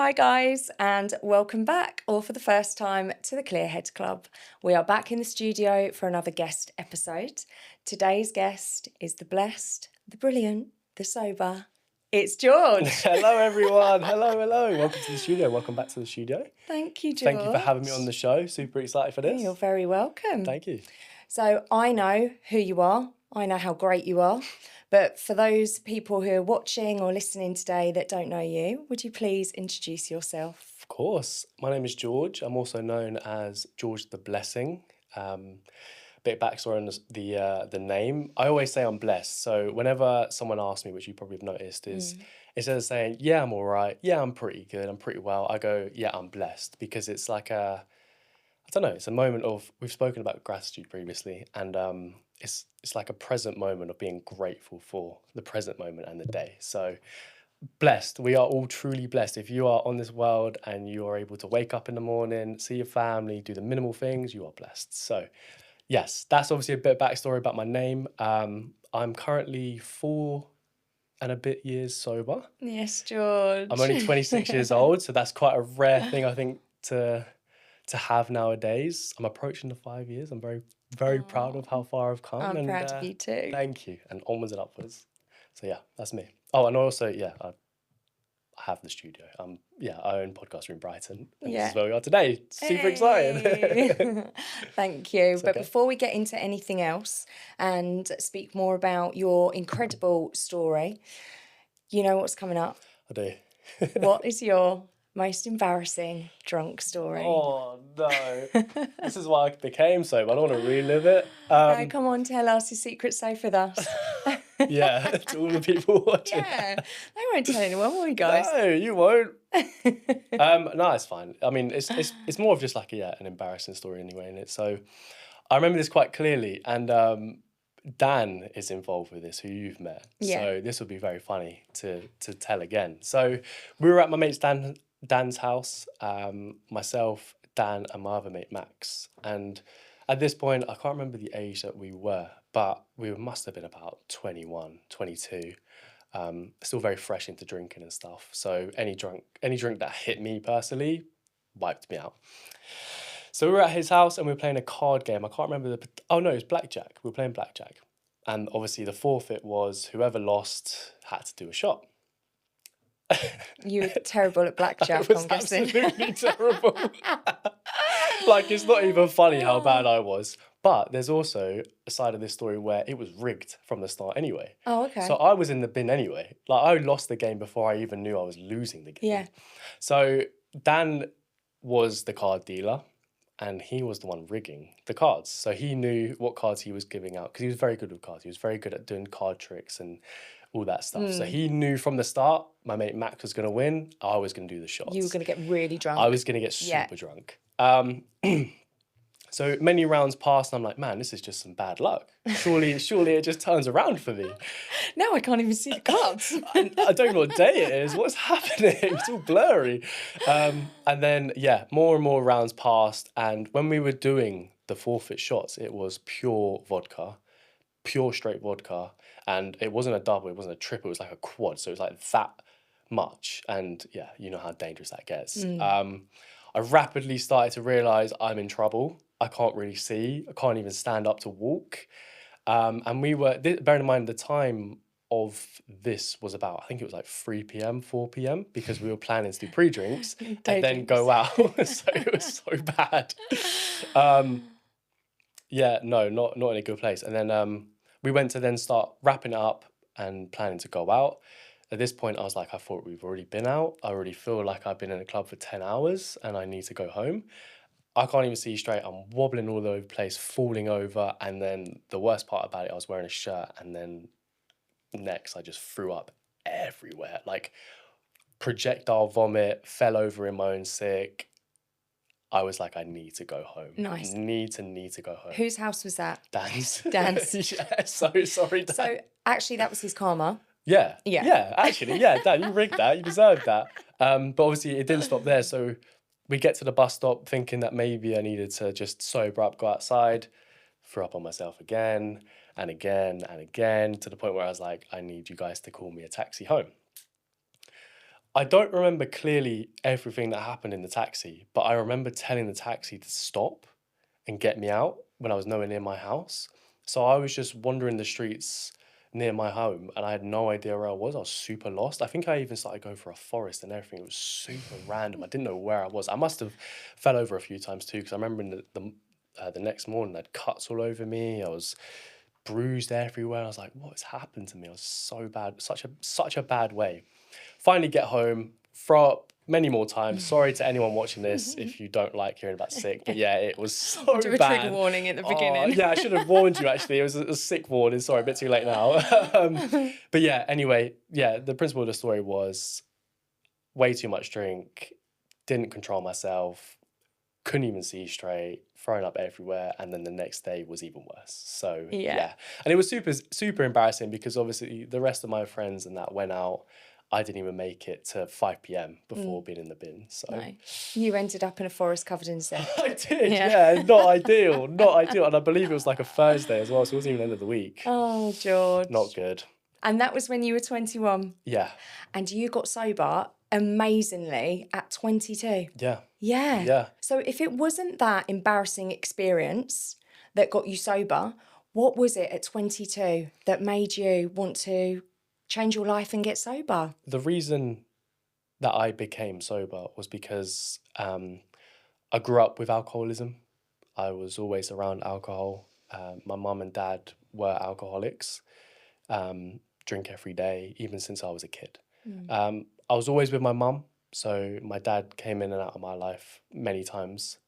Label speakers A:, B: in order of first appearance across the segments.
A: Hi, guys, and welcome back, or for the first time, to the Clearhead Club. We are back in the studio for another guest episode. Today's guest is the blessed, the brilliant, the sober. It's George.
B: Hello, everyone. Hello. Welcome to the studio. Welcome back to the studio.
A: Thank you, George.
B: Thank you for having me on the show. Super excited for this.
A: You're very welcome.
B: Thank you.
A: So I know who you are. I know how great you are. But for those people who are watching or listening today that don't know you, would you please introduce yourself?
B: Of course. My name is George. I'm also known as George the Blessing. Bit of backstory on the name. I always say I'm blessed. So whenever someone asks me, which you probably have noticed, is instead of saying, yeah, I'm all right, yeah, I'm pretty good, I'm pretty well, I go, yeah, I'm blessed. Because it's like I don't know, it's a moment of, we've spoken about gratitude previously, and it's like a present moment of being grateful for the present moment and the day. So blessed, we are all truly blessed. If you are on this world and you are able to wake up in the morning, see your family, do the minimal things, you are blessed. So yes, that's obviously a bit of backstory about my name. I'm currently 4 and a bit years sober.
A: Yes, George.
B: I'm only 26 years old, so that's quite a rare thing, I think, to have nowadays. I'm approaching the 5 years. I'm very proud of how far I've come.
A: I'm proud of you too.
B: Thank you. And onwards and upwards. So yeah, that's me. Oh, and also, yeah, I have the studio. I own Podcast Room Brighton. And this is where we are today. Super excited.
A: Thank you. But
B: okay.
A: Before we get into anything else and speak more about your incredible story, you know what's coming up?
B: I do.
A: What is your most embarrassing drunk story?
B: Oh, no. This is why I became sober. I don't want to relive it.
A: No, come on, tell us. Your secret's safe with us.
B: Yeah, to all the people watching.
A: Yeah, they won't tell anyone, will you guys?
B: No, you won't. No, it's fine. I mean, it's more of just like an embarrassing story anyway. And so I remember this quite clearly, and Dan is involved with this, who you've met.
A: Yeah.
B: So this would be very funny to tell again. So we were at my mate's Dan's house, myself, Dan, and my other mate Max. And at this point, I can't remember the age that we were, but we must have been about 21, 22. Still very fresh into drinking and stuff. So any drink that hit me personally wiped me out. So we were at his house and we were playing a card game. I can't remember it was blackjack. We were playing blackjack. And obviously the forfeit was whoever lost had to do a shot.
A: You were terrible at blackjack,
B: I was
A: I'm guessing.
B: absolutely terrible. Like, it's not even funny how bad I was. But there's also a side of this story where it was rigged from the start anyway.
A: Oh, okay.
B: So I was in the bin anyway. Like, I lost the game before I even knew I was losing the game.
A: Yeah.
B: So Dan was the card dealer and he was the one rigging the cards. So he knew what cards he was giving out because he was very good with cards. He was very good at doing card tricks and all that stuff. So he knew from the start my mate Max was going to win. I was going to do the shots.
A: You were going to get really drunk.
B: I was going to get super drunk. So many rounds passed and I'm like, man, this is just some bad luck. Surely it just turns around for me.
A: Now I can't even see the cards.
B: I don't know what day it is. What's happening? It's all blurry. And then, more and more rounds passed. And when we were doing the forfeit shots, it was pure vodka, pure straight vodka. And it wasn't a double, it wasn't a triple, it was like a quad. So it was like that much. And yeah, you know how dangerous that gets. I rapidly started to realise I'm in trouble. I can't really see. I can't even stand up to walk. And we were, bearing in mind the time of this was about, I think it was like 3 p.m, 4 p.m, because we were planning to do pre-drinks and then go out. So it was so bad. Not in a good place. And then we went to then start wrapping it up and planning to go out. At this point, I was like, I thought we've already been out. I already feel like I've been in a club for 10 hours and I need to go home. I can't even see straight. I'm wobbling all over the place, falling over. And then the worst part about it, I was wearing a shirt. And then next, I just threw up everywhere. Like projectile vomit, fell over in my own sick. I was like, I need to go home.
A: Nice.
B: Need to go home.
A: Whose house was that?
B: Dan's.
A: Dan's.
B: Yeah, so sorry, Dan.
A: So actually that was his karma.
B: Yeah, actually, Dan, you rigged that, you deserved that. But obviously it didn't stop there. So we get to the bus stop thinking that maybe I needed to just sober up, go outside, throw up on myself again and again and again, to the point where I was like, I need you guys to call me a taxi home. I don't remember clearly everything that happened in the taxi, but I remember telling the taxi to stop and get me out when I was nowhere near my house. So I was just wandering the streets near my home and I had no idea where I was. I was super lost. I think I even started going for a forest and everything. It was super random. I didn't know where I was. I must have fell over a few times too, because I remember in the next morning I had cuts all over me. I was bruised everywhere. I was like, what has happened to me? I was so bad, such a bad way. Finally get home, throw up many more times. Sorry to anyone watching this if you don't like hearing about sick, but yeah, it was so
A: Do a trigger
B: bad.
A: warning at the
B: Oh,
A: beginning.
B: yeah, I should have warned you actually. It was a sick warning. Sorry, a bit too late now. But yeah, anyway, yeah, the principle of the story was way too much drink, didn't control myself, couldn't even see straight, throwing up everywhere, and then the next day was even worse. So
A: Yeah.
B: yeah, and it was super embarrassing because obviously the rest of my friends and that went out. I didn't even make it to 5 p.m. before being in the bin. So
A: No. You ended up in a forest covered in sand.
B: I did,
A: Yeah.
B: yeah, not ideal, not ideal. And I believe it was like a Thursday as well, so it wasn't even the end of the week.
A: Oh, George.
B: Not good.
A: And that was when you were 21.
B: Yeah,
A: And you got sober amazingly at 22.
B: yeah,
A: Yeah.
B: yeah.
A: So if it wasn't that embarrassing experience that got you sober, what was it at 22 that made you want to change your life and get sober?
B: The reason that I became sober was because I grew up with alcoholism. I was always around alcohol. My mum and dad were alcoholics, drink every day, even since I was a kid. I was always with my mum, so my dad came in and out of my life many times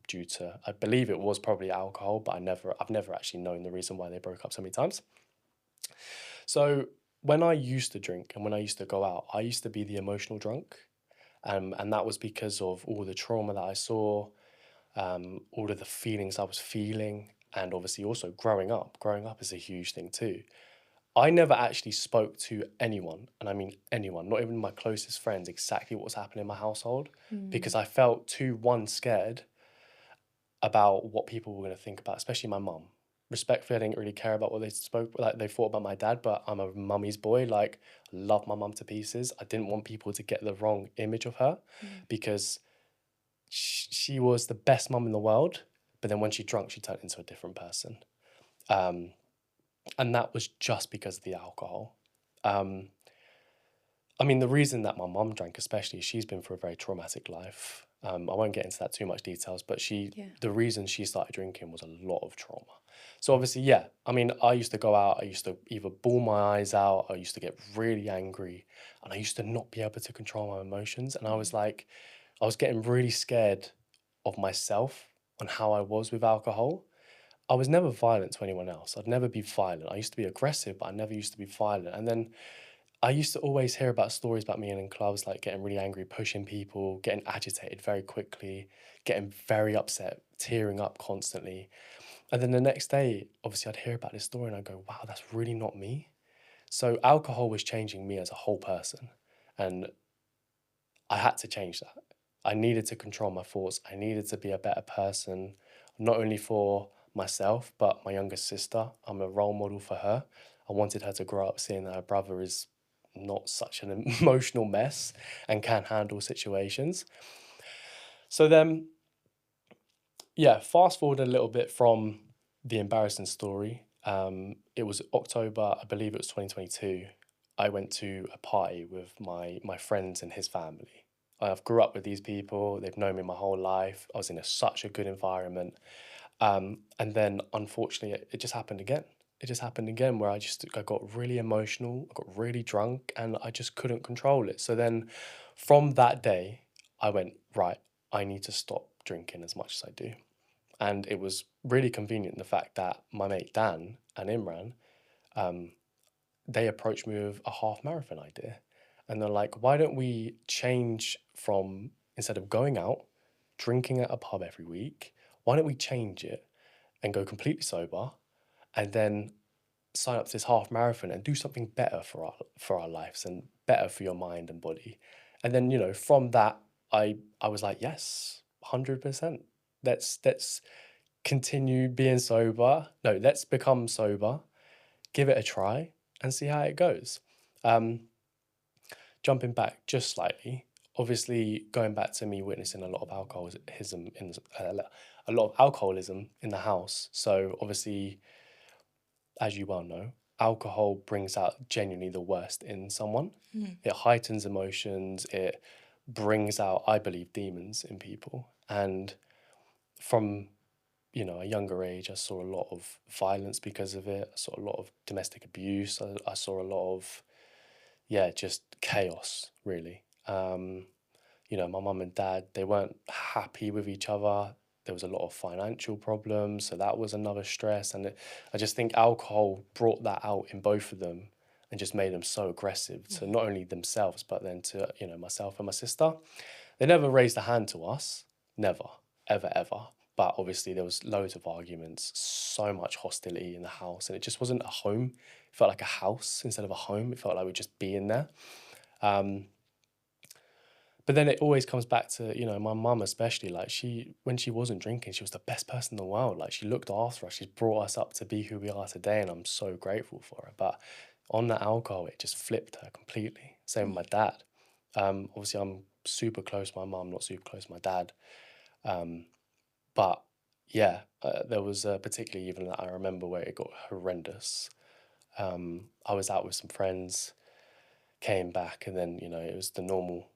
B: due to, I believe it was probably alcohol, but I've never actually known the reason why they broke up so many times. So when I used to drink and when I used to go out, I used to be the emotional drunk. And that was because of all the trauma that I saw, all of the feelings I was feeling, and obviously also growing up. Growing up is a huge thing too. I never actually spoke to anyone, and I mean anyone, not even my closest friends, exactly what was happening in my household because I felt too, one, scared about what people were going to think about, especially my mum. Respectfully, I didn't really care about what they thought about my dad, but I'm a mummy's boy. Like, I love my mum to pieces. I didn't want people to get the wrong image of her because she was the best mum in the world. But then when she drunk, she turned into a different person. And that was just because of the alcohol. I mean, the reason that my mum drank, especially, she's been through a very traumatic life. I won't get into that too much details, but the reason she started drinking was a lot of trauma. So obviously, yeah, I mean, I used to go out, I used to either bawl my eyes out, I used to get really angry, and I used to not be able to control my emotions. And I was like, I was getting really scared of myself on how I was with alcohol. I was never violent to anyone else. I'd never be violent. I used to be aggressive, but I never used to be violent. And then I used to always hear about stories about me in clubs, like getting really angry, pushing people, getting agitated very quickly, getting very upset, tearing up constantly. And then the next day, obviously, I'd hear about this story and I'd go, wow, that's really not me. So alcohol was changing me as a whole person. And I had to change that. I needed to control my thoughts. I needed to be a better person, not only for myself, but my younger sister. I'm a role model for her. I wanted her to grow up seeing that her brother is not such an emotional mess and can handle situations. So then, yeah, fast forward a little bit from the embarrassing story. It was October, I believe it was 2022. I went to a party with my friends and his family. I've grew up with these people. They've known me my whole life. I was in such a good environment. And then, unfortunately, it just happened again. It just happened again where I got really emotional, I got really drunk, and I just couldn't control it. So then, from that day, I went, right, I need to stop drinking as much as I do. And it was really convenient, the fact that my mate Dan and Imran, they approached me with a half marathon idea. And they're like, why don't we change from, instead of going out, drinking at a pub every week, why don't we change it and go completely sober and then sign up to this half marathon and do something better for our lives and better for your mind and body. And then, from that, I was like, yes, 100%. Let's continue being sober. No, let's become sober, give it a try and see how it goes. jumping back just slightly, obviously going back to me witnessing a lot of alcoholism a lot of alcoholism in the house. So obviously, as you well know, alcohol brings out genuinely the worst in someone. It heightens emotions. It brings out, I believe, demons in people. And from a younger age, I saw a lot of violence because of it. I saw a lot of domestic abuse. I saw a lot of, just chaos, really. My mum and dad, they weren't happy with each other. There was a lot of financial problems, so that was another stress. And I just think alcohol brought that out in both of them and just made them so aggressive to not only themselves, but then to, myself and my sister. They never raised a hand to us, never, ever, ever. But obviously there was loads of arguments, so much hostility in the house, and it just wasn't a home. It felt like a house instead of a home. It felt like we'd just be in there. But then it always comes back to, my mum especially, like when she wasn't drinking, she was the best person in the world. Like she looked after us, she's brought us up to be who we are today, and I'm so grateful for her. But on that alcohol, it just flipped her completely. Same with my dad. Obviously I'm super close to my mum, not super close to my dad. But yeah, there was a particularly even that I remember where it got horrendous. I was out with some friends, came back, and then it was the normal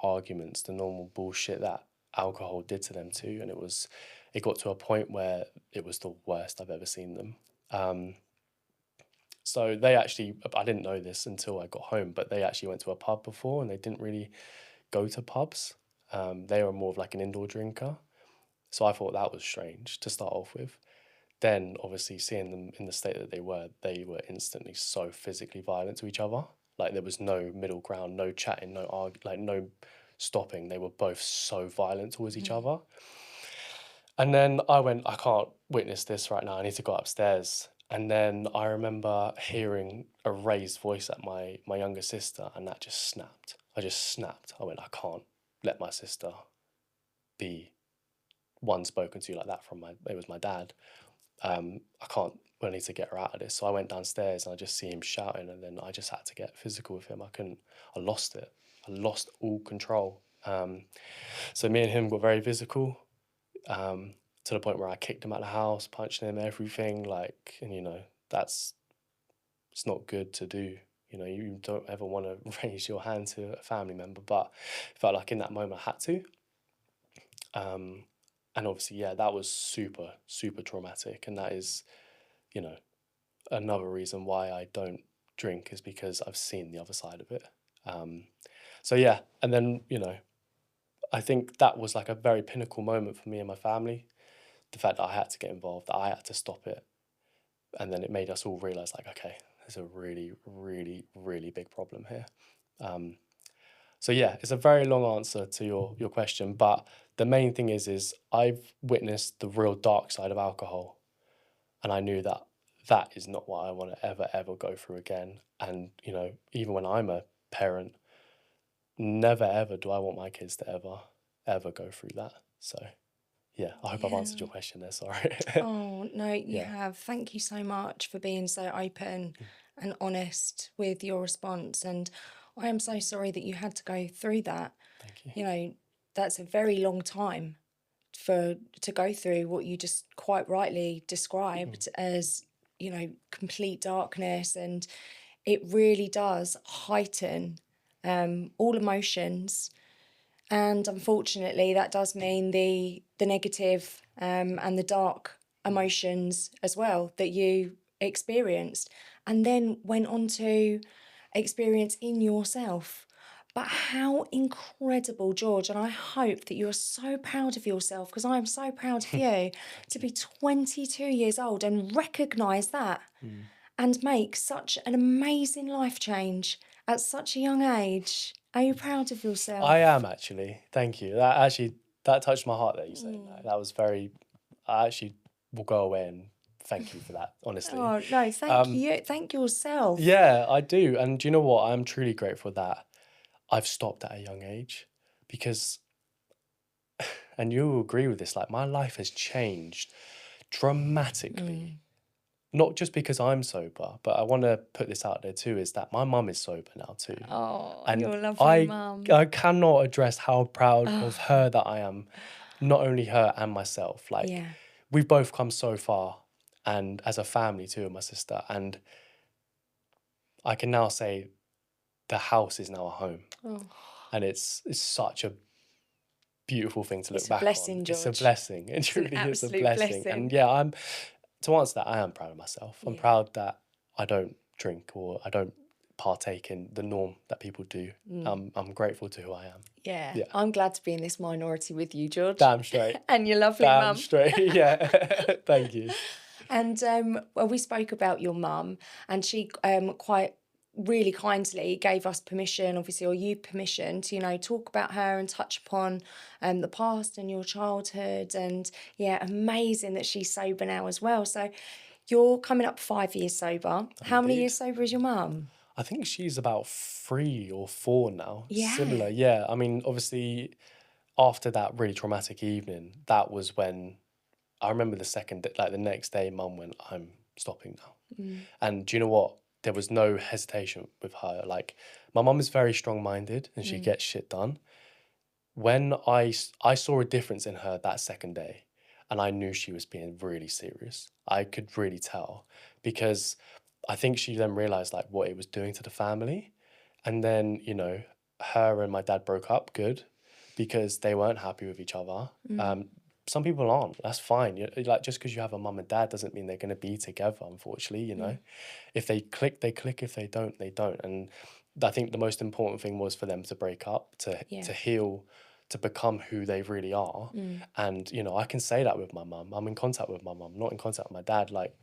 B: arguments, the normal bullshit that alcohol did to them too, and it got to a point where it was the worst I've ever seen them. So they actually, I didn't know this until I got home, but they actually went to a pub before, and they didn't really go to pubs. They were more of like an indoor drinker, so I thought that was strange to start off with. Then obviously seeing them in the state that they were instantly so physically violent to each other. Like there was no middle ground, no chatting, no stopping. They were both so violent towards each other. And then I went, I can't witness this right now. I need to go upstairs. And then I remember hearing a raised voice at my younger sister, and that just snapped. I just snapped. I went, I can't let my sister be one spoken to like that it was my dad. I need to get her out of this. So I went downstairs and I just see him shouting, and then I just had to get physical with him. I lost it. I lost all control. So me and him got very physical, to the point where I kicked him out of the house, punched him, everything. And it's not good to do. You don't ever want to raise your hand to a family member, but I felt like in that moment I had to. And obviously, that was super, super traumatic. And that is, another reason why I don't drink, is because I've seen the other side of it. And then, I think that was like a very pinnacle moment for me and my family. The fact that I had to get involved, that I had to stop it. And then it made us all realize, like, okay, there's a really, really, really big problem here. It's a very long answer to your question, but the main thing is I've witnessed the real dark side of alcohol, and I knew that is not what I want to ever go through again. And even when I'm a parent, never ever do I want my kids to ever go through that. So I hope I've answered your question there. Sorry.
A: Oh, no, you
B: Yeah.
A: have. Thank you so much for being so open and honest with your response. And I am so sorry that you had to go through that.
B: Thank you.
A: That's a very long time to go through what you just quite rightly described as, complete darkness. And it really does heighten all emotions. And unfortunately, that does mean the negative and the dark emotions as well that you experienced, and then went on to experience in yourself. But how incredible, George, and I hope that you're so proud of yourself, because I am so proud of you, to be 22 years old and recognise that and make such an amazing life change at such a young age. Are you proud of yourself?
B: I am actually. Thank you. That touched my heart that you saying that. That was very. I actually will go away and thank you for that. Honestly.
A: Oh, no, thank you. Thank yourself.
B: Yeah, I do. And do you know what? I'm truly grateful that I've stopped at a young age, because, and you will agree with this, like my life has changed dramatically not just because I'm sober, but I want to put this out there too, is that my mum is sober now too.
A: Oh,
B: And
A: your lovely
B: I
A: mum.
B: I cannot address how proud of
A: Oh,
B: her that I am, not only her and myself. Like,
A: yeah.
B: we've both come so far, and as a family too, and my sister. And I can now say the house is now a home.
A: Oh,
B: And it's such a beautiful thing to look
A: it's a
B: back on.
A: blessing,
B: It's a
A: George.
B: blessing. It
A: It's an
B: truly is a
A: absolute
B: blessing. And
A: blessing.
B: yeah, to answer that, I am proud of myself. I'm
A: Yeah.
B: proud that I don't drink or I don't partake in the norm that people do. I'm grateful to who I am.
A: Yeah.
B: Yeah.
A: I'm glad to be in this minority with you, George.
B: Damn straight.
A: And your lovely
B: Damn
A: mum.
B: straight. Yeah. Thank you.
A: And well, we spoke about your mum, and she quite really kindly gave us permission, obviously, or you permission to, talk about her and touch upon the past and your childhood. And yeah, amazing that she's sober now as well. So you're coming up 5 years sober. How many
B: Indeed.
A: years sober is your mum?
B: I think she's about 3 or 4 now.
A: Yeah.
B: Similar. Yeah. I mean, obviously, after that really traumatic evening, that was when I remember the next day, mum went, I'm stopping now. And do you know what? There was no hesitation with her. Like, my mum is very strong-minded and she gets shit done. When I saw a difference in her that second day, and I knew she was being really serious. I could really tell, because I think she then realized like what it was doing to the family. And then, her and my dad broke up good because they weren't happy with each other. Some people aren't. That's fine. Like, just because you have a mum and dad doesn't mean they're going to be together, unfortunately. If they click, they click. If they don't, they don't. And I think the most important thing was for them to break up, to heal, to become who they really are. And, I can say that with my mum. I'm in contact with my mum, not in contact with my dad. Like,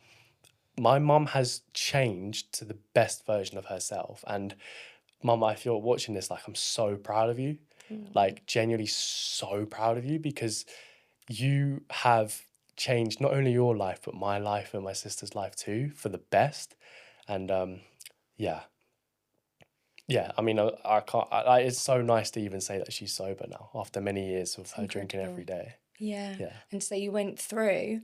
B: my mum has changed to the best version of herself. And mum, I feel watching this, like, I'm so proud of you. Like, genuinely so proud of you, because you have changed not only your life, but my life and my sister's life too, for the best. And yeah. Yeah, I mean, I can't. It's so nice to even say that she's sober now after many years of her drinking every day.
A: Yeah.
B: Yeah.
A: And so you went through,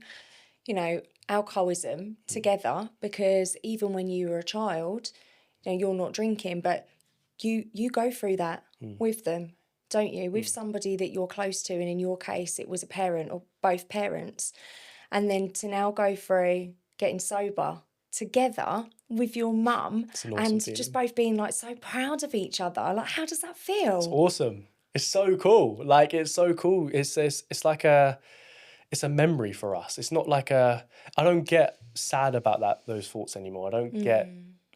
A: alcoholism together, because even when you were a child, you're not drinking, but you go through that with them, don't you? With somebody that you're close to, and in your case, it was a parent or both parents. And then to now go through getting sober together with your mum,
B: It's an awesome
A: and
B: feeling.
A: just both being like so proud of each other. Like, how does that feel?
B: It's awesome. It's so cool. Like, it's so cool. It's like it's a memory for us. It's not like I don't get sad about those thoughts anymore. I don't get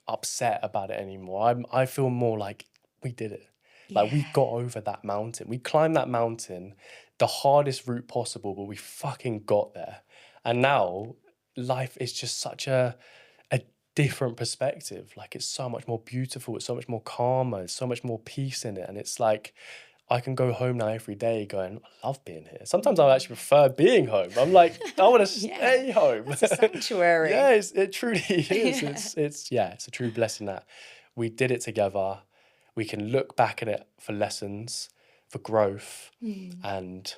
B: upset about it anymore. I feel more like we did it. Like, we got over that mountain. We climbed that mountain, the hardest route possible, but we fucking got there. And now life is just such a different perspective. Like, it's so much more beautiful. It's so much more calmer. There's so much more peace in it. And it's like, I can go home now every day going, I love being here. Sometimes I actually prefer being home. I'm like, I want to stay home.
A: It's a sanctuary.
B: Yeah, it truly is. It's a true blessing that we did it together. We can look back at it for lessons, for growth, and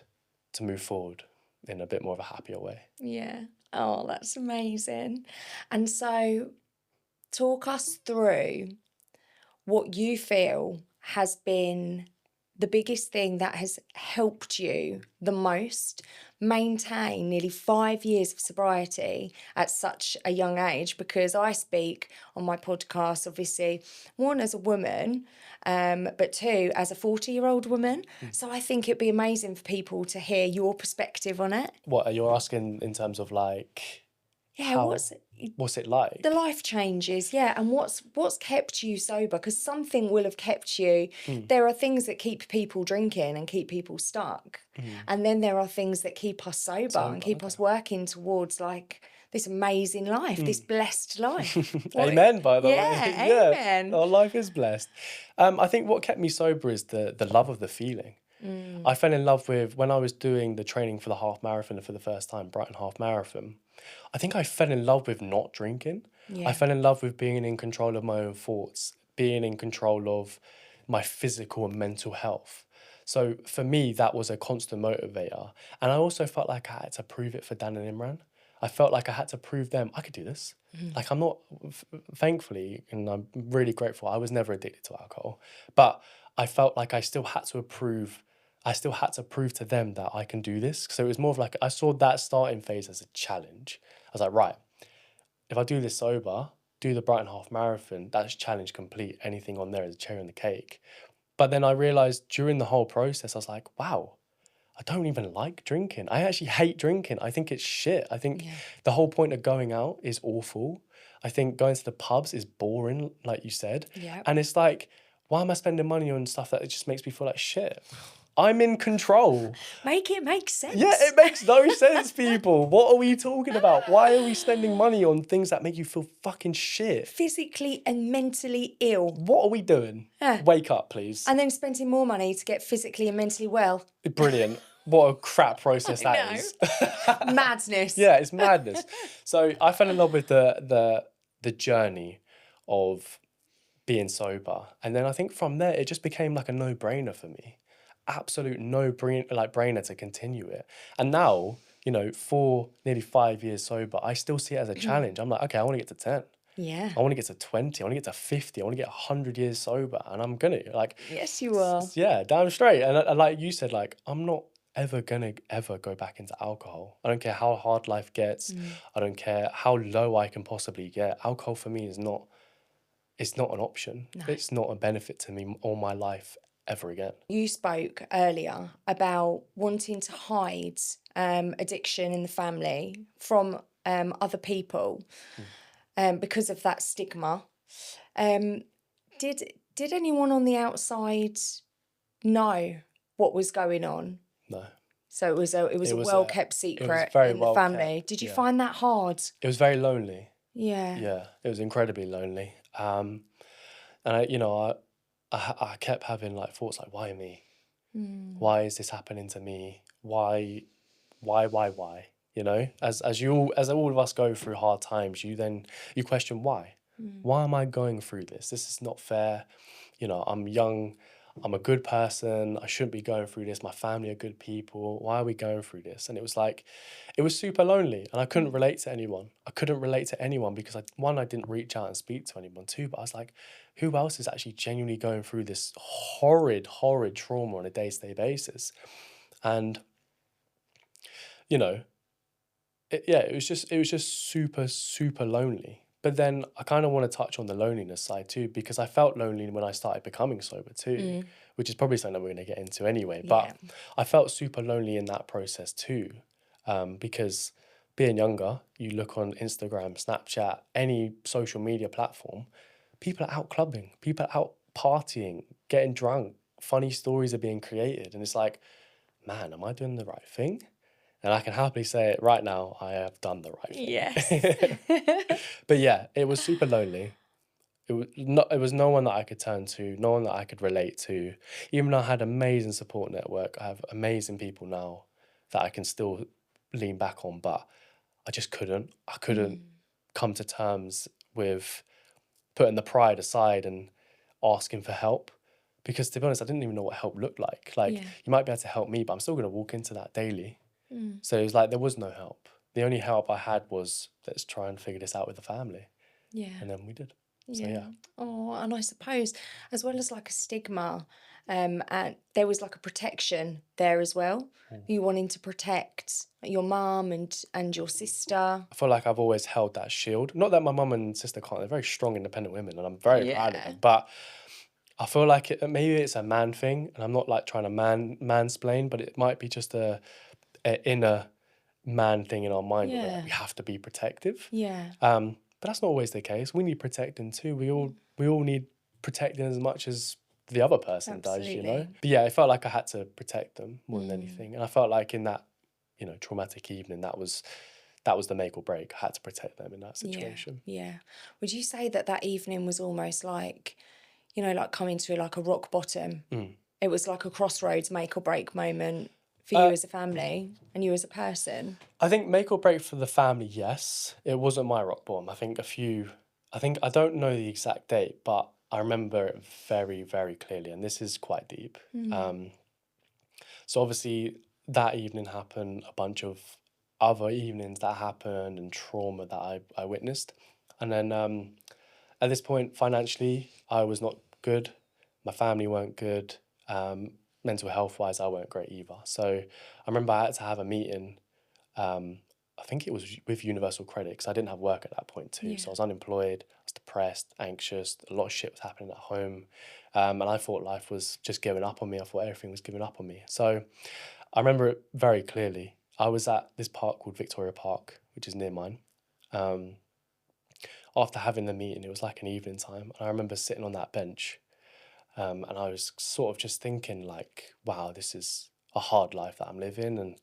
B: to move forward in a bit more of a happier way.
A: Yeah. Oh, that's amazing. And so, talk us through what you feel has been the biggest thing that has helped you the most maintain nearly 5 years of sobriety at such a young age. Because I speak on my podcast, obviously, one, as a woman, but two, as a 40-year-old woman. So I think it'd be amazing for people to hear your perspective on it.
B: What are you asking in terms of, like,
A: Yeah,
B: what's it like?
A: the life changes, yeah, and what's kept you sober? Because something will have kept you. There are things that keep people drinking and keep people stuck, and then there are things that keep us sober and keep us working towards, like, this amazing life, this blessed life.
B: Amen, by the way.
A: Yeah, amen.
B: Our life is blessed. I think what kept me sober is the love of the feeling. I fell in love with, when I was doing the training for the half marathon for the first time, Brighton half marathon, I think I fell in love with not drinking.
A: Yeah.
B: I fell in love with being in control of my own thoughts, being in control of my physical and mental health. So for me, that was a constant motivator. And I also felt like I had to prove it for Dan and Imran. I felt like I had to prove them I could do this. Like I'm not, thankfully, and I'm really grateful, I was never addicted to alcohol, but I felt like I still had to prove to them that I can do this. So it was more of like, I saw that starting phase as a challenge. I was like, right, if I do this sober, do the Brighton half marathon, that's challenge complete. Anything on there is a cherry on the cake. But then I realized during the whole process, I was like, wow, I don't even like drinking. I actually hate drinking. I think it's shit. I think the whole point of going out is awful. I think going to the pubs is boring, like you said.
A: Yeah.
B: And it's like, why am I spending money on stuff that it just makes me feel like shit? I'm in control.
A: Make it make sense.
B: Yeah, it makes no sense, people. What are we talking about? Why are we spending money on things that make you feel fucking shit?
A: Physically and mentally ill.
B: What are we doing? Wake up, please.
A: And then spending more money to get physically and mentally well.
B: Brilliant. What a crap process that is.
A: Madness.
B: Yeah, it's madness. So I fell in love with the journey of being sober. And then I think from there, it just became like a no-brainer for me. Absolute no-brainer to continue it. And now, you know, for nearly 5 years sober, I still see it as a challenge. I'm like, okay, I want to get to 10.
A: Yeah.
B: I want to get to 20. I want to get to 50. I want to get 100 years sober. And I'm going to, like...
A: Yes, you are.
B: Yeah, damn straight. And like you said, like, I'm not ever gonna go back into alcohol. I don't care how hard life gets. I don't care how low I can possibly get. Alcohol for me is not... It's not an option.
A: No.
B: It's not a benefit to me all my life ever again.
A: You spoke earlier about wanting to hide addiction in the family from other people because of that stigma. Did anyone on the outside know what was going on?
B: No.
A: So it was a well-kept secret
B: very
A: in the
B: well
A: family.
B: kept,
A: Did you
B: yeah.
A: find that hard?
B: It was very lonely.
A: Yeah.
B: Yeah, it was incredibly lonely. And I kept having like thoughts like, why me? Why is this happening to me? Why? You know, as all of us go through hard times, you question why. Why am I going through this? This is not fair. You know, I'm young. I'm a good person. I shouldn't be going through this. My family are good people. Why are we going through this? And it was like, it was super lonely, and I couldn't relate to anyone. I couldn't relate to anyone because I didn't reach out and speak to anyone. Two, but I was like, who else is actually genuinely going through this horrid trauma on a day-to-day basis? And, you know, it was just super lonely. But then I kind of want to touch on the loneliness side too, because I felt lonely when I started becoming sober too, which is probably something that we're going to get into anyway. But I felt super lonely in that process too, because being younger, you look on Instagram, Snapchat, any social media platform, people are out clubbing, people are out partying, getting drunk, funny stories are being created. And it's like, man, am I doing the right thing? And I can happily say it right now, I have done the right thing.
A: Yes.
B: But yeah, it was super lonely. It was no one that I could turn to, no one that I could relate to. Even though I had amazing support network, I have amazing people now that I can still lean back on, but I just couldn't. I couldn't come to terms with putting the pride aside and asking for help. Because to be honest, I didn't even know what help looked like. Like, you might be able to help me, but I'm still going to walk into that daily. So it was like there was no help. The only help I had was, let's try and figure this out with the family. Yeah. And then we did. So yeah.
A: Oh, and I suppose as well as like a stigma, and there was like a protection there as well. You wanting to protect your mum and your sister.
B: I feel like I've always held that shield. Not that my mum and sister can't. They're very strong, independent women, and I'm very proud of them. But I feel like maybe it's a man thing, and I'm not like trying to mansplain, but it might be just a inner man thing in our mind where we're like, we have to be protective. But that's not always the case. We need protecting too. We all need protecting as much as the other person does, you know. But yeah, I felt like I had to protect them more than anything, and I felt like in that, you know, traumatic evening, that was the make or break. I had to protect them in that situation.
A: Yeah. Would you say that evening was almost like, you know, like coming to like a rock bottom? It was like a crossroads make or break moment for you as a family and you as a person?
B: I think make or break for the family, yes. It wasn't my rock bottom. I don't know the exact date, but I remember it very, very clearly, and this is quite deep. So obviously that evening happened, a bunch of other evenings that happened and trauma that I witnessed. And then at this point, financially, I was not good. My family weren't good. Mental health wise, I weren't great either. So I remember I had to have a meeting. I think it was with Universal Credit because I didn't have work at that point too. So I
A: Yeah.
B: was unemployed, I was depressed, anxious, a lot of shit was happening at home. And I thought life was just giving up on me. I thought everything was giving up on me. So I remember it very clearly. I was at this park called Victoria Park, which is near mine. Um, After having the meeting, it was like an evening time. And I remember sitting on that bench and I was sort of just thinking, like, wow, this is a hard life that I'm living. And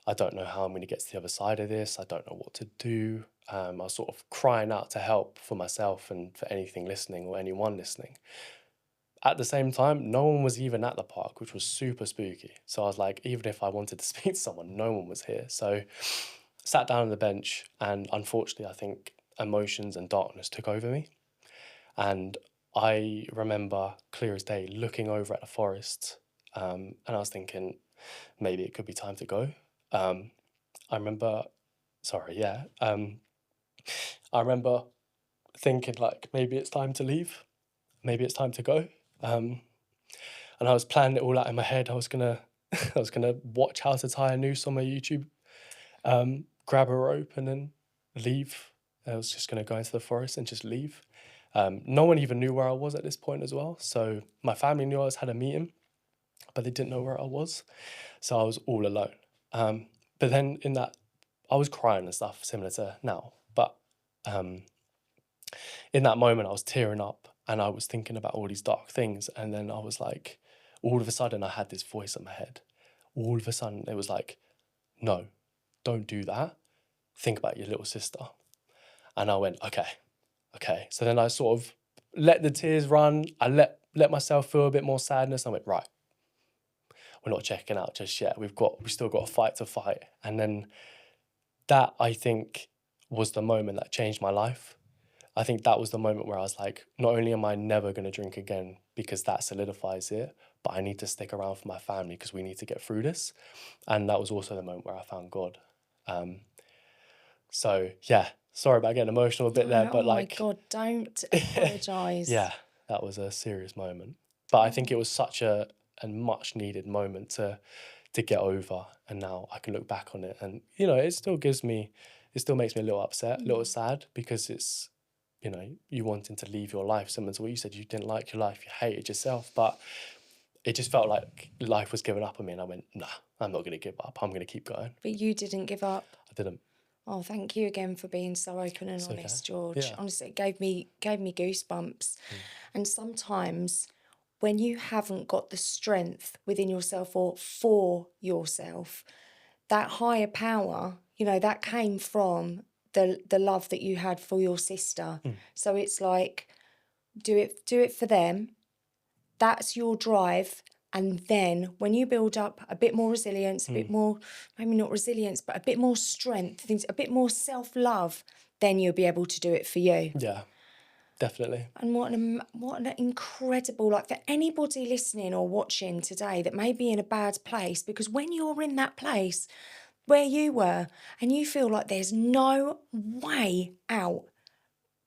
B: I don't know how I'm going to get to the other side of this. I don't know what to do. I was sort of crying out to help for myself and for anything listening or anyone listening. At the same time, no one was even at the park, which was super spooky. So I was like, even if I wanted to speak to someone, no one was here. So sat down on the bench, and unfortunately, I think emotions and darkness took over me. And I remember clear as day looking over at the forest, and I was thinking maybe it could be time to go. Um, I remember, sorry, yeah. I remember thinking like maybe it's time to leave, maybe it's time to go. Um, and I was planning it all out in my head. I was gonna, I was gonna watch how to tie a noose on my YouTube, grab a rope, and then leave. I was just gonna go into the forest and just leave. No one even knew where I was at this point as well. So my family knew I was had a meeting, but they didn't know where I was. So I was all alone. But then in that, I was crying and stuff, similar to now. But um, in that moment, I was tearing up and I was thinking about all these dark things. And then I was like, all of a sudden, I had this voice in my head. All of a sudden, it was like, no, don't do that. Think about your little sister. And I went, okay, okay. So then I sort of let the tears run. I let myself feel a bit more sadness. I went, right, we're not checking out just yet. We've still got a fight to fight. And then that, I think, was the moment that changed my life. I think that was the moment where I was like, not only am I never going to drink again because that solidifies it, but I need to stick around for my family because we need to get through this. And that was also the moment where I found God. Um, so yeah, sorry about getting emotional a bit there,
A: No, oh
B: but
A: my
B: like,
A: God, don't apologise.
B: yeah, that was a serious moment. But I think
A: Oh,
B: it was such a much needed moment to get over. And now I can look back on it and, it still makes me a little upset, a little
A: mm.
B: sad because you wanting to leave your life, similar to what you said, you didn't like your life, you hated yourself, but it just felt like life was giving up on me. And I went, nah, I'm not going to give up. I'm going to keep going.
A: But you didn't give up.
B: I didn't.
A: Oh, thank you again for being so open and
B: It's okay.
A: honest, George.
B: Yeah.
A: Honestly, it gave me goosebumps.
B: Mm.
A: And sometimes when you haven't got the strength within yourself or for yourself, that higher power, that came from the love that you had for your sister.
B: Mm.
A: So it's like, do it for them. That's your drive. And then when you build up a bit more resilience, a bit more, maybe not resilience, but a bit more strength, things, a bit more self-love, then you'll be able to do it for you.
B: Yeah, definitely.
A: And what an incredible, like for anybody listening or watching today that may be in a bad place, because when you're in that place where you were and you feel like there's no way out,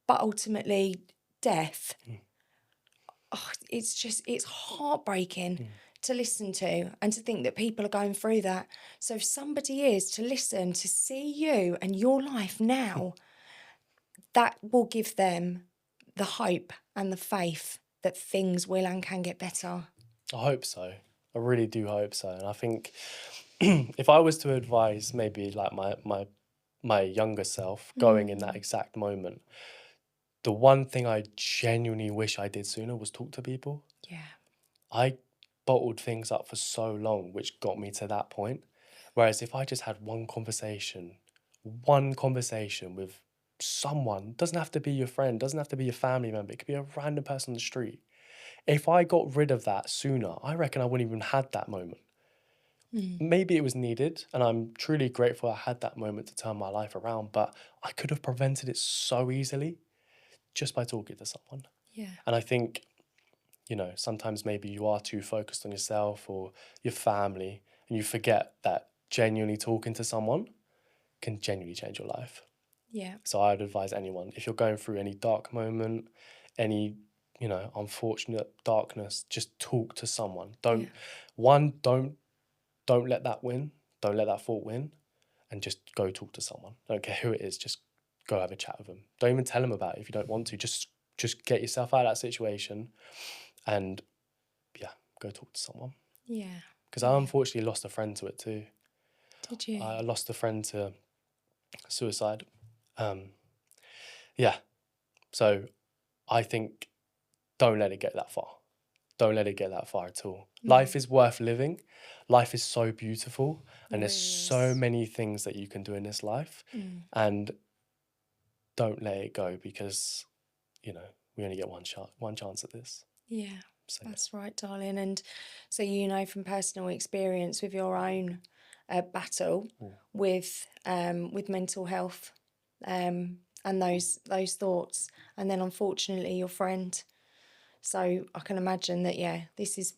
A: but ultimately death, oh, it's heartbreaking to listen to and to think that people are going through that. So if somebody is to listen, to see you and your life now, that will give them the hope and the faith that things will and can get better.
B: I hope so. I really do hope so. And I think if I was to advise maybe like my younger self going in that exact moment, the one thing I genuinely wish I did sooner was talk to people.
A: Yeah.
B: I bottled things up for so long, which got me to that point. Whereas if I just had one conversation with someone, doesn't have to be your friend, doesn't have to be your family member, it could be a random person on the street. If I got rid of that sooner, I reckon I wouldn't even had that moment. Maybe it was needed, and I'm truly grateful I had that moment to turn my life around, but I could have prevented it so easily just by talking to someone.
A: Yeah.
B: And I think, sometimes maybe you are too focused on yourself or your family, and you forget that genuinely talking to someone can genuinely change your life.
A: Yeah.
B: So I'd advise anyone, if you're going through any dark moment, any, unfortunate darkness, just talk to someone. Don't, one, don't let that win. Don't let that thought win, and just go talk to someone. I don't care who it is. Just go have a chat with them. Don't even tell them about it if you don't want to. Just get yourself out of that situation, and yeah, go talk to someone.
A: Yeah.
B: Because I unfortunately lost a friend to it too.
A: Did you?
B: I lost a friend to suicide. Yeah. So I think don't let it get that far. Don't let it get that far at all. Life is worth living. Life is so beautiful. And there's so many things that you can do in this life. And don't let it go, because, we only get one chance at this.
A: Yeah.
B: So,
A: That's right, darling. And so, from personal experience with your own battle with mental health, and those thoughts, and then unfortunately your friend. So I can imagine that, this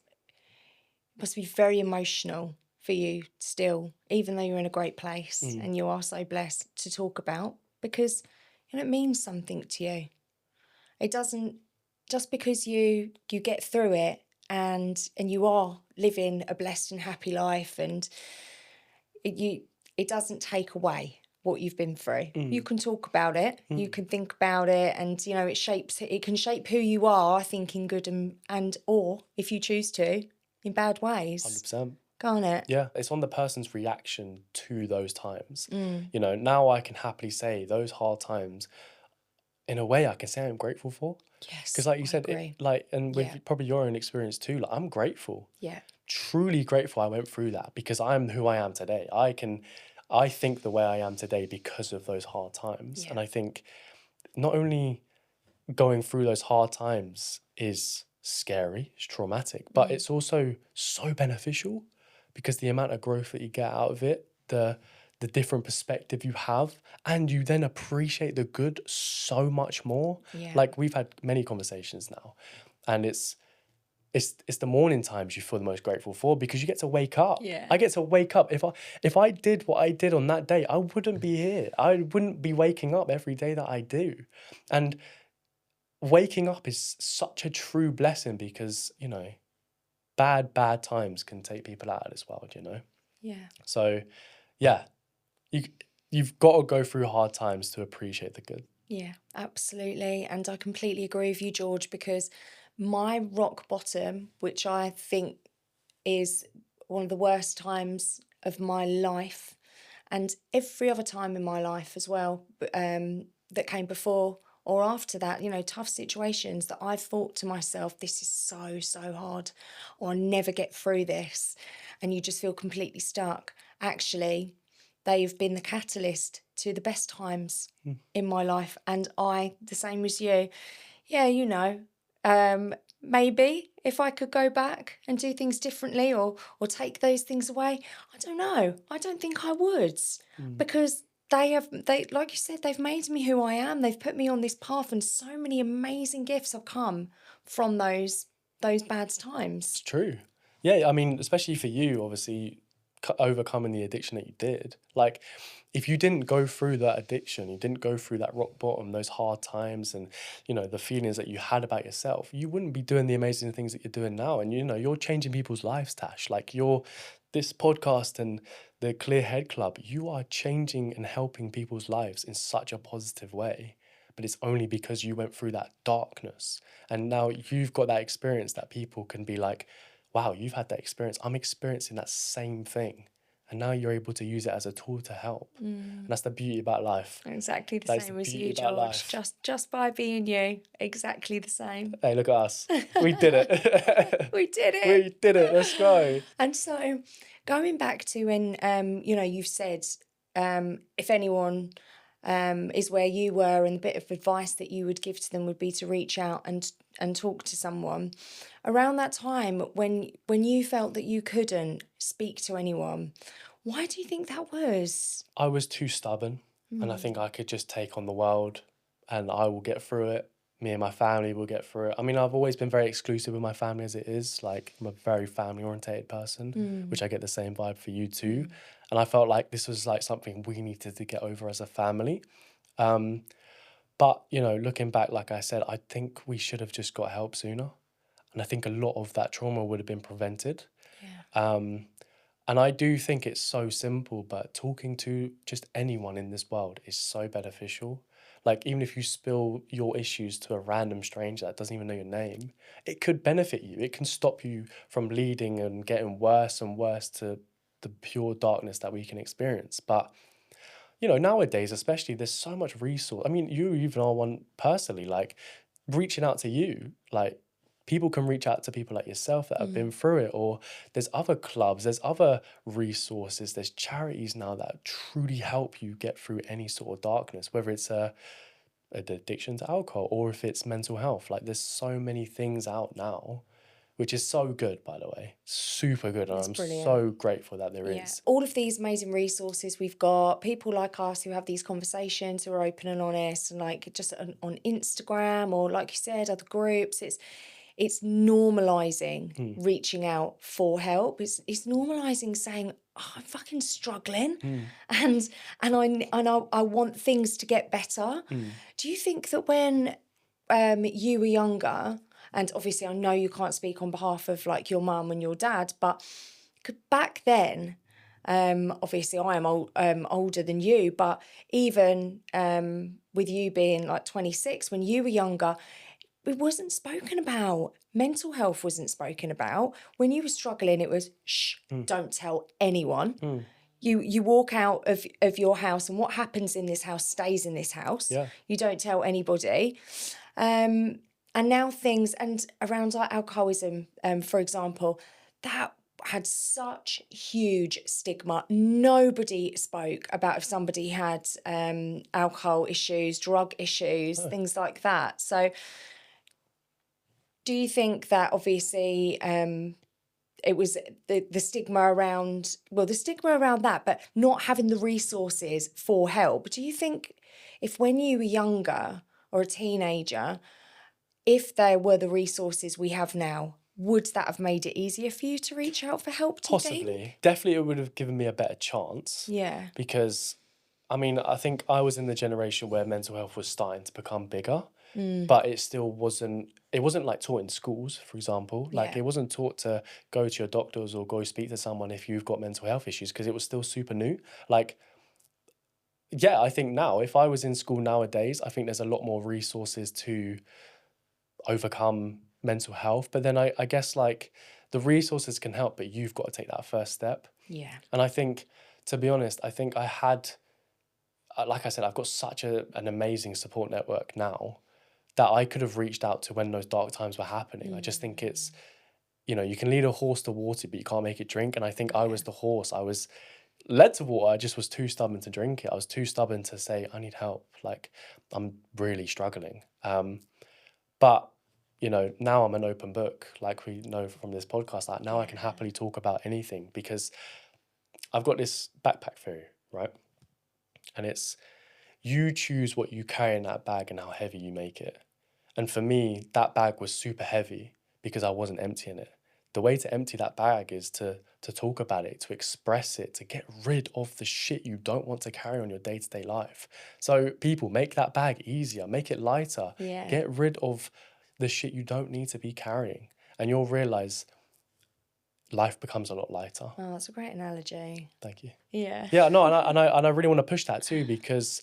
A: must be very emotional for you still, even though you're in a great place and you are so blessed to talk about, because it means something to you. It doesn't, just because you get through it and you are living a blessed and happy life, and it doesn't take away what you've been through. You can talk about it, you can think about it, and it can shape who you are, I think, in good and or, if you choose to, in bad ways.
B: 100%.
A: Can't it?
B: Yeah, it's on the person's reaction to those times. Now I can happily say those hard times, in a way, I can say I'm grateful for.
A: Yes,
B: because like you
A: I
B: said,
A: agree.
B: and with probably your own experience too, like, I'm grateful.
A: Yeah.
B: Truly grateful I went through that, because I'm who I am today. I think the way I am today because of those hard times.
A: Yeah.
B: And I think not only going through those hard times is scary, it's traumatic, but it's also so beneficial, because the amount of growth that you get out of it, the different perspective you have, and you then appreciate the good so much more.
A: Yeah.
B: Like, we've had many conversations now, and it's the morning times you feel the most grateful for, because you get to wake up.
A: Yeah.
B: I get to wake up. If I did what I did on that day, I wouldn't be here. I wouldn't be waking up every day that I do. And waking up is such a true blessing, because, bad times can take people out of this world,
A: Yeah.
B: So, yeah, you've got to go through hard times to appreciate the good.
A: Yeah, absolutely. And I completely agree with you, George, because my rock bottom, which I think is one of the worst times of my life, and every other time in my life as well, that came before or after that, tough situations that I've thought to myself, this is so, so hard, or I'll never get through this. And you just feel completely stuck. Actually, they've been the catalyst to the best times in my life. And the same as you, maybe if I could go back and do things differently, or take those things away, I don't know. I don't think I would, because they like you said, they've made me who I am. They've put me on this path, and so many amazing gifts have come from those bad times.
B: It's true. Yeah, I mean, especially for you, obviously, overcoming the addiction that you did. Like, if you didn't go through that addiction, you didn't go through that rock bottom, those hard times, and, the feelings that you had about yourself, you wouldn't be doing the amazing things that you're doing now. And, you're changing people's lives, Tash. Like, this podcast and the Clear Head Club, you are changing and helping people's lives in such a positive way. But it's only because you went through that darkness. And now you've got that experience that people can be like, wow, you've had that experience. I'm experiencing that same thing. And now you're able to use it as a tool to help. And that's the beauty about life.
A: Exactly the
B: That is
A: same
B: the
A: as
B: beauty
A: you,
B: about
A: George.
B: life.
A: Just by being you, exactly the same.
B: Hey, look at us. We did it.
A: We did it.
B: We did it. Let's go.
A: And so, going back to when you've said, if anyone is where you were, and the bit of advice that you would give to them would be to reach out and talk to someone. Around that time, when you felt that you couldn't speak to anyone, why do you think that was?
B: I was too stubborn, and I think I could just take on the world, and I will get through it. me and my family will get through it. I mean, I've always been very exclusive with my family as it is. Like, I'm a very family orientated person, which I get the same vibe for you too. And I felt like this was like something we needed to get over as a family. But, you know, looking back, like I said, I think we should have just got help sooner. And I think a lot of that trauma would have been prevented.
A: Yeah.
B: And I do think it's so simple, but talking to just anyone in this world is so beneficial. Like, even if you spill your issues to a random stranger that doesn't even know your name, it could benefit you. It can stop you from leading and getting worse and worse to the pure darkness that we can experience. But you know, nowadays, especially, there's so much resource. I mean, you even are one personally, like reaching out to you, like people can reach out to people like yourself that have been through it, or there's other clubs, there's other resources, there's charities now that truly help you get through any sort of darkness, whether it's a addiction to alcohol or if it's mental health. Like, there's so many things out now, which is so good, by the way, super good. And
A: It's
B: I'm
A: brilliant.
B: so grateful that there
A: Yeah,
B: is.
A: all of these amazing resources we've got, people like us who have these conversations, who are open and honest, and like just on Instagram or like you said, other groups. It's normalizing reaching out for help. It's normalizing saying, oh, I'm fucking struggling, and I want things to get better. Do you think that when you were younger, and obviously I know you can't speak on behalf of like your mum and your dad, but back then, obviously I am older than you, but even with you being like 26, when you were younger, it wasn't spoken about. Mental health wasn't spoken about. When you were struggling, it was, shh, don't tell anyone. You walk out of your house, and what happens in this house stays in this house.
B: Yeah.
A: You don't tell anybody. And now things, and around like alcoholism, for example, that had such huge stigma. Nobody spoke about if somebody had alcohol issues, drug issues, things like that. So do you think that obviously it was the stigma around, well, the stigma around that, but not having the resources for help? Do you think if when you were younger or a teenager, if there were the resources we have now, would that have made it easier for you to reach out for help, do you think?
B: Possibly. Definitely, it would have given me a better chance.
A: Yeah.
B: Because, I mean, I think I was in the generation where mental health was starting to become bigger, but it still wasn't, it wasn't like taught in schools, for example. Like,
A: Yeah.
B: it wasn't taught to go to your doctors or go speak to someone if you've got mental health issues, because it was still super new. Like, yeah, I think now, if I was in school nowadays, I think there's a lot more resources to overcome mental health. But then I guess like the resources can help, but you've got to take that first step.
A: Yeah.
B: And I think, to be honest, I think I had, like I said, I've got such an amazing support network now that I could have reached out to when those dark times were happening. I just think it's, you know, you can lead a horse to water, but you can't make it drink. And I think I was the horse. I was led to water. I just was too stubborn to drink it. I was too stubborn to say, I need help. Like, I'm really struggling. But you know, now I'm an open book, like we know from this podcast. Like, now I can happily talk about anything because I've got this backpack theory, right? And it's, you choose what you carry in that bag and how heavy you make it. And for me, that bag was super heavy because I wasn't emptying it. The way to empty that bag is to talk about it, to express it, to get rid of the shit you don't want to carry on your day-to-day life. So people, make that bag easier, make it lighter,
A: Yeah.
B: get rid of the shit you don't need to be carrying, and you'll realize life becomes a lot lighter.
A: Oh, that's a great analogy.
B: Thank you.
A: Yeah.
B: Yeah, no, and I really want to push that too, because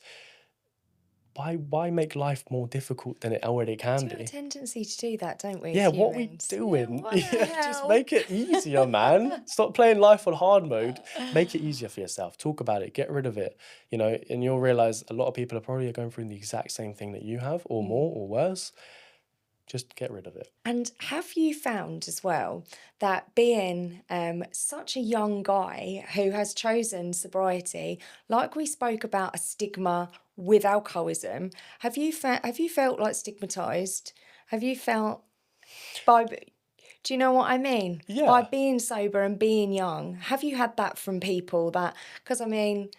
B: why make life more difficult than it already can
A: We have a
B: be?
A: tendency to do that, don't we?
B: Yeah,
A: as
B: what we
A: humans?
B: doing?
A: Yeah, what the
B: Just
A: hell?
B: make it easier, man. Stop playing life on hard mode. Make it easier for yourself. Talk about it. Get rid of it. You know, and you'll realize a lot of people are probably going through the exact same thing that you have, or more, or worse. Just get rid of it.
A: And have you found as well that being such a young guy who has chosen sobriety, like we spoke about a stigma with alcoholism, have you felt like stigmatized? Have you felt by, do you know what I mean?
B: Yeah.
A: By being sober and being young, have you had that from people that, because I mean,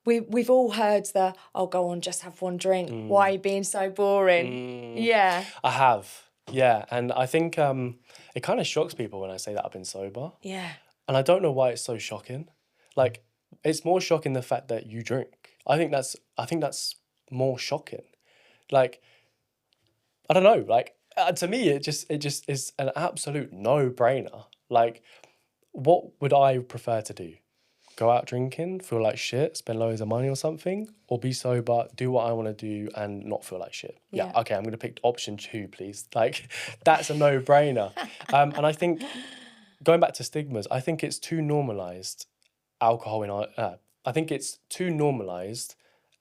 A: we've all heard the, oh, go on, just have one drink. Why are you being so boring? Yeah.
B: I have, yeah. And I think it kind of shocks people when I say that I've been sober.
A: Yeah.
B: And I don't know why it's so shocking. Like, it's more shocking the fact that you drink. I think that's more shocking. Like, I don't know. Like, to me, it just is an absolute no-brainer. Like, what would I prefer to do? Go out drinking, feel like shit, spend loads of money or something, or be sober, do what I want to do and not feel like shit? Yeah, okay, I'm going to pick option 2, please. Like, that's a no-brainer. And I think, going back to stigmas, I think it's too normalised alcohol in our... I think it's too normalised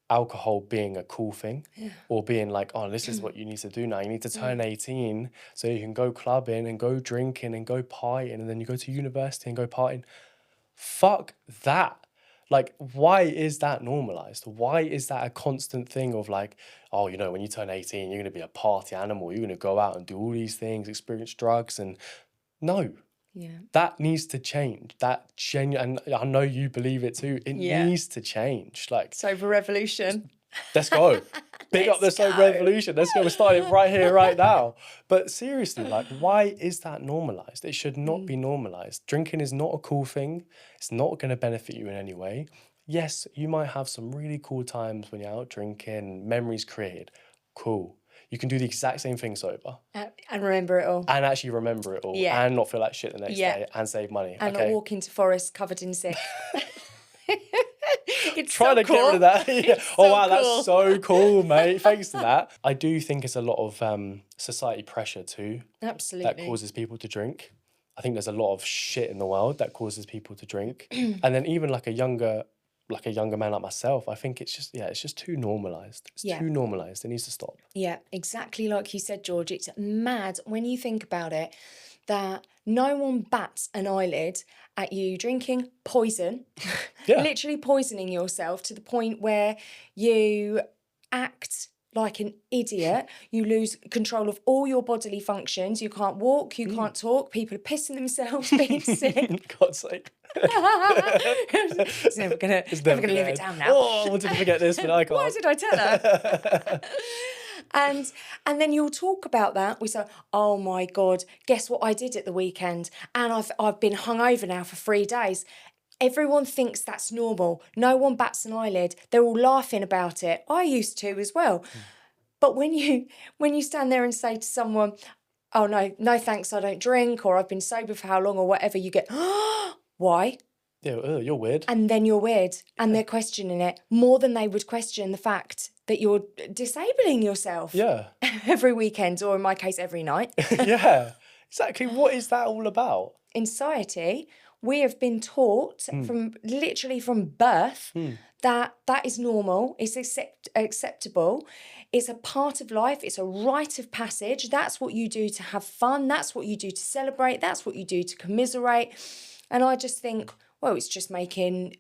B: alcohol being a cool thing, or being like, oh, this is what you need to do now. You need to turn 18 so you can go clubbing and go drinking and go partying, and then you go to university and go partying. Fuck that. Like, why is that normalized? Why is that a constant thing of like, oh, you know, when you turn 18, you're going to be a party animal. You're going to go out and do all these things, experience drugs. And no, that needs to change. That and I know you believe it too. It needs to change. Like,
A: Sober revolution.
B: Let's go. Big up the sober revolution. Let's go. We're starting right here, right now. But seriously, like, why is that normalized? It should not be normalized. Drinking is not a cool thing. It's not going to benefit you in any way. Yes, you might have some really cool times when you're out drinking, memories created. Cool. You can do the exact same thing sober.
A: And remember it all.
B: And actually remember it all.
A: Yeah.
B: And not feel like shit the next day and save money.
A: And not walk into forest covered in sick. It's
B: trying
A: so
B: to
A: cool.
B: get rid of that. Yeah. Oh, wow,
A: cool.
B: That's so cool, mate. Thanks to that. I do think it's a lot of society pressure too.
A: Absolutely.
B: That causes people to drink. I think there's a lot of shit in the world that causes people to drink. And then even like a younger man like myself, I think it's just too normalised. It's too normalised. It needs to stop.
A: Yeah, exactly like you said, George. It's mad when you think about it that no one bats an eyelid at you drinking poison, literally poisoning yourself to the point where you act like an idiot. You lose control of all your bodily functions. You can't walk, you can't talk. People are pissing themselves, being sick.
B: God's sake.
A: It's never gonna live it down now.
B: Oh, I wanted to forget this, but I can't.
A: Why did I tell her? And then you'll talk about that. We say, oh my God, guess what I did at the weekend? And I've been hungover now for 3 days. Everyone thinks that's normal. No one bats an eyelid. They're all laughing about it. I used to as well. But when you stand there and say to someone, oh no thanks, I don't drink, or I've been sober for how long, or whatever, you get, why?
B: Yeah, you're weird.
A: And then you're weird. And they're questioning it more than they would question the fact that you're disabling yourself.
B: Yeah.
A: Every weekend, or in my case, every night.
B: Yeah, exactly. What is that all about?
A: In society, we have been taught from birth that is normal, it's acceptable, it's a part of life, it's a rite of passage. That's what you do to have fun, that's what you do to celebrate, that's what you do to commiserate. And I just think, well, it's just making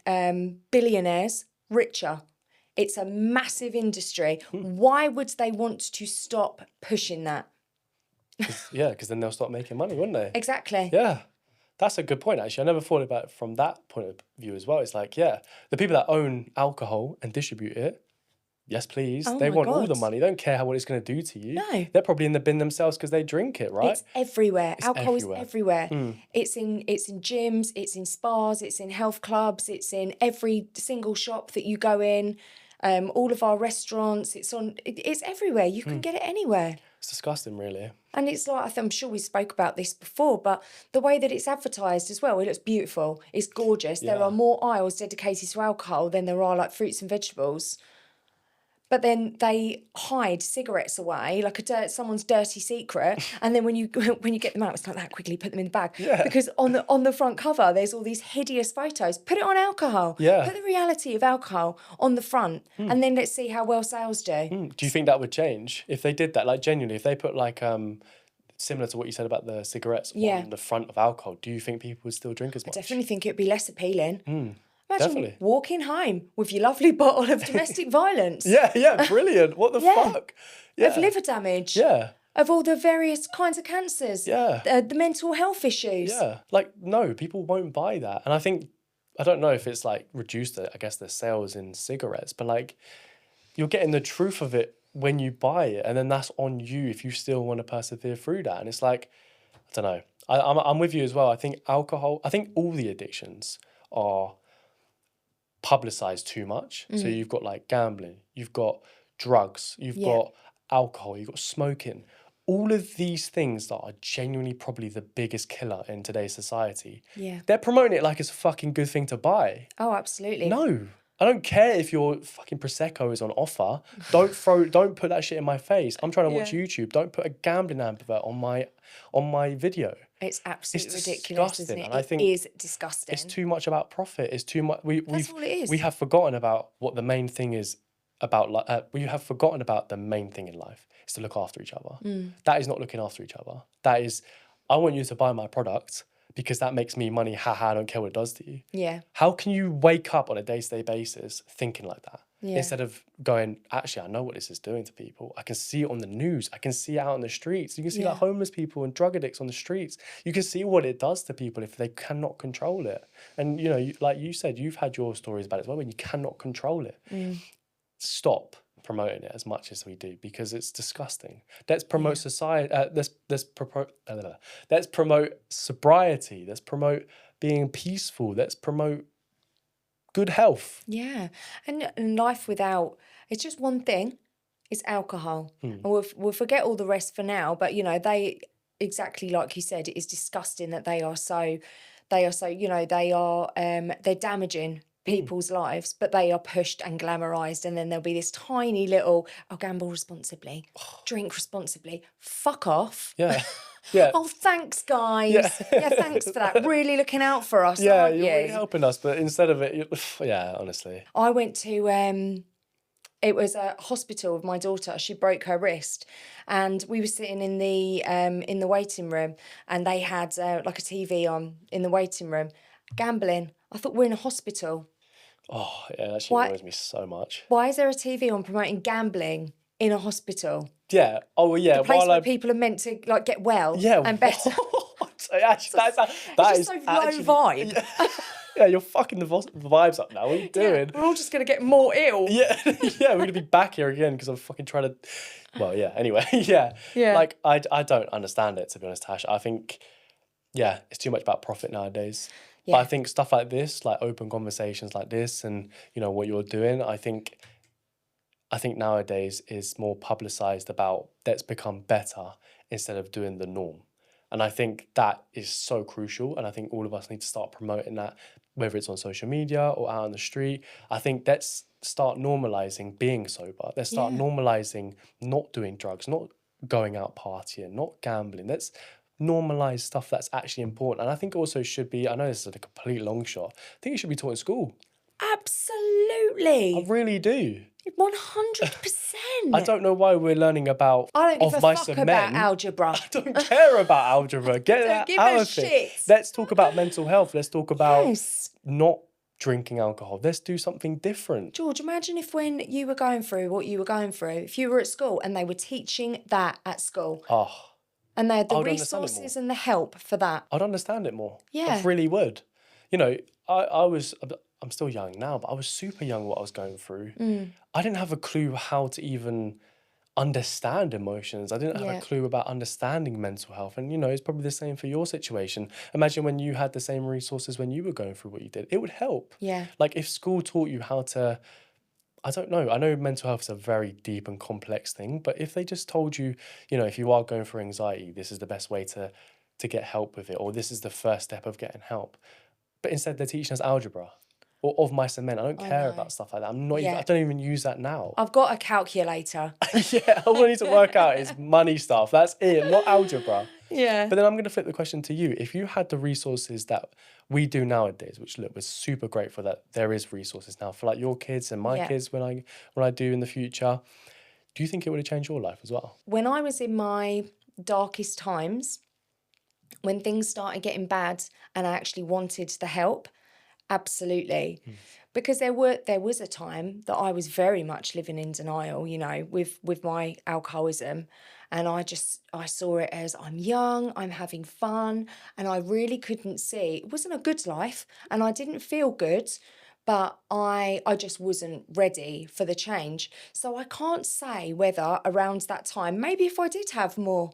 A: billionaires richer. It's a massive industry. Why would they want to stop pushing that?
B: Because then they'll stop making money, wouldn't they?
A: Exactly.
B: Yeah. That's a good point, actually. I never thought about it from that point of view as well. It's like, the people that own alcohol and distribute it, yes, please.
A: Oh
B: they
A: my
B: want all
A: God.
B: the money. They don't care what it's going to do to you.
A: No.
B: They're probably in the bin themselves because they drink it, right?
A: It's everywhere. Alcohol
B: everywhere.
A: is everywhere. It's in gyms, it's in spas, it's in health clubs, it's in every single shop that you go in, all of our restaurants, it's everywhere. You can get it anywhere.
B: It's disgusting, really.
A: And it's like, I'm sure we spoke about this before, but the way that it's advertised as well, it looks beautiful. It's gorgeous.
B: Yeah.
A: There are more aisles dedicated to alcohol than there are like fruits and vegetables. But then they hide cigarettes away like someone's dirty secret, and then when you get them out, it's like that. Quickly put them in the bag.
B: Yeah.
A: Because on the front cover, there's all these hideous photos. Put it on alcohol.
B: Yeah.
A: Put the reality of alcohol on the front, and then let's see how well sales do.
B: Do you think that would change if they did that? Like, genuinely, if they put like similar to what you said about the cigarettes on the front of alcohol, do you think people would still drink as much?
A: I definitely think it'd be less appealing. Imagine
B: Definitely.
A: walking home with your lovely bottle of domestic violence.
B: Yeah, brilliant. What the fuck? Yeah.
A: Of liver damage.
B: Yeah.
A: Of all the various kinds of cancers.
B: Yeah.
A: The mental health issues.
B: Yeah. Like, no, people won't buy that. And I think I don't know if it's like reduced I guess the sales in cigarettes, but like you're getting the truth of it when you buy it, and then that's on you if you still want to persevere through that. And it's like, I don't know. I'm with you as well. I think I think all the addictions are publicized too much. So you've got like gambling, you've got drugs, you've got alcohol, you've got smoking. All of these things that are genuinely probably the biggest killer in today's society.
A: Yeah.
B: They're promoting it like it's a fucking good thing to buy.
A: Oh, absolutely.
B: No. I don't care if your fucking Prosecco is on offer. Don't put that shit in my face. I'm trying to watch YouTube. Don't put a gambling advert on my video.
A: It's absolutely
B: It's
A: ridiculous, isn't
B: disgusting,
A: it?
B: and I think
A: It is disgusting.
B: it's too much about profit. It's too much.
A: That's all it is.
B: We have forgotten about what the main thing is about. We have forgotten about the main thing in life is to look after each other. That is not looking after each other. That is, I want you to buy my product because that makes me money. Haha, I don't care what it does to you.
A: Yeah.
B: How can you wake up on a day-to-day basis thinking like that?
A: Yeah.
B: Instead of going, actually, I know what this is doing to people. I can see it on the news. I can see it out on the streets. You can see like homeless people and drug addicts on the streets. You can see what it does to people if they cannot control it. And, you know, like you said, you've had your stories about it as well when you cannot control it. Stop promoting it as much as we do because it's disgusting. Let's promote society. Let's promote sobriety. Let's promote being peaceful. Let's promote good health.
A: Yeah. And life without, it's just one thing, it's alcohol. And we'll forget all the rest for now, but, you know, they, exactly like you said, it is disgusting that they are so, you know, they're damaging people's lives, but they are pushed and glamorized, and then there'll be this tiny little, oh, gamble responsibly, drink responsibly, fuck off.
B: Yeah. Yeah.
A: Oh, thanks, guys. Yeah, thanks for that. Really looking out for us,
B: Yeah,
A: aren't
B: you're
A: you?
B: really helping us, but instead of it, yeah, honestly.
A: I went to, it was a hospital with my daughter. She broke her wrist, and we were sitting in the waiting room, and they had like a TV on in the waiting room, gambling. I thought, we're in a hospital.
B: Oh, yeah, that shit annoys me so much.
A: Why is there a TV on promoting gambling in a hospital?
B: Yeah. Oh, well, yeah.
A: The place where people are meant to like get well and better.
B: Actually, that is
A: just so
B: actually,
A: low vibe.
B: Yeah, you're fucking the vibes up now. What are you doing?
A: We're all just going to get more ill.
B: Yeah, yeah, we're going to be back here again because I'm fucking trying to... Well, yeah, anyway, yeah. Like, I don't understand it, to be honest, Tash. I think, yeah, it's too much about profit nowadays. But I think stuff like this, like open conversations like this and, you know, what you're doing, I think nowadays is more publicised about let's become better instead of doing the norm. And I think that is so crucial. And I think all of us need to start promoting that, whether it's on social media or out on the street. I think let's start normalising being sober. Let's start normalising not doing drugs, not going out partying, not gambling. Let's normalise stuff that's actually important. And I think also should be, I know this is a complete long shot, I think it should be taught in school.
A: Absolutely.
B: I really do.
A: 100%.
B: I don't know why we're learning about
A: I don't give
B: of
A: a
B: mice
A: fuck
B: and
A: about
B: men.
A: algebra.
B: I don't care about algebra. Get that
A: give
B: out
A: a
B: of
A: shit.
B: it. Let's talk about mental health. Let's talk about
A: Yes.
B: not drinking alcohol. Let's do something different.
A: George, imagine if when you were going through what you were going through, if you were at school and they were teaching that at school.
B: Oh,
A: And they had the
B: I would understand it
A: resources and the help for that.
B: I'd understand it more.
A: Yeah.
B: I really would. You know, I'm still young now, but I was super young what I was going through. I didn't have a clue how to even understand emotions. I didn't have a clue about understanding mental health. And, you know, it's probably the same for your situation. Imagine when you had the same resources when you were going through what you did. It would help.
A: Yeah.
B: Like if school taught you how to, I don't know. I know mental health is a very deep and complex thing, but if they just told you, you know, if you are going through anxiety, this is the best way to get help with it, or this is the first step of getting help. But instead they're teaching us algebra or of mice and men. I don't care about stuff like that. I'm not even, I don't even use that now.
A: I've got a calculator.
B: Yeah, all I need to work out is money stuff. That's it, not algebra.
A: Yeah.
B: But then I'm going to flip the question to you. If you had the resources that we do nowadays, which look, we're super grateful that there is resources now for like your kids and my kids when I do in the future, do you think it would have changed your life as well?
A: When I was in my darkest times, when things started getting bad and I actually wanted the help, absolutely. Because there was a time that I was very much living in denial, you know, with my alcoholism. And I saw it as I'm young, I'm having fun, and I really couldn't see. It wasn't a good life, and I didn't feel good, but I just wasn't ready for the change. So I can't say whether around that time, maybe if I did have more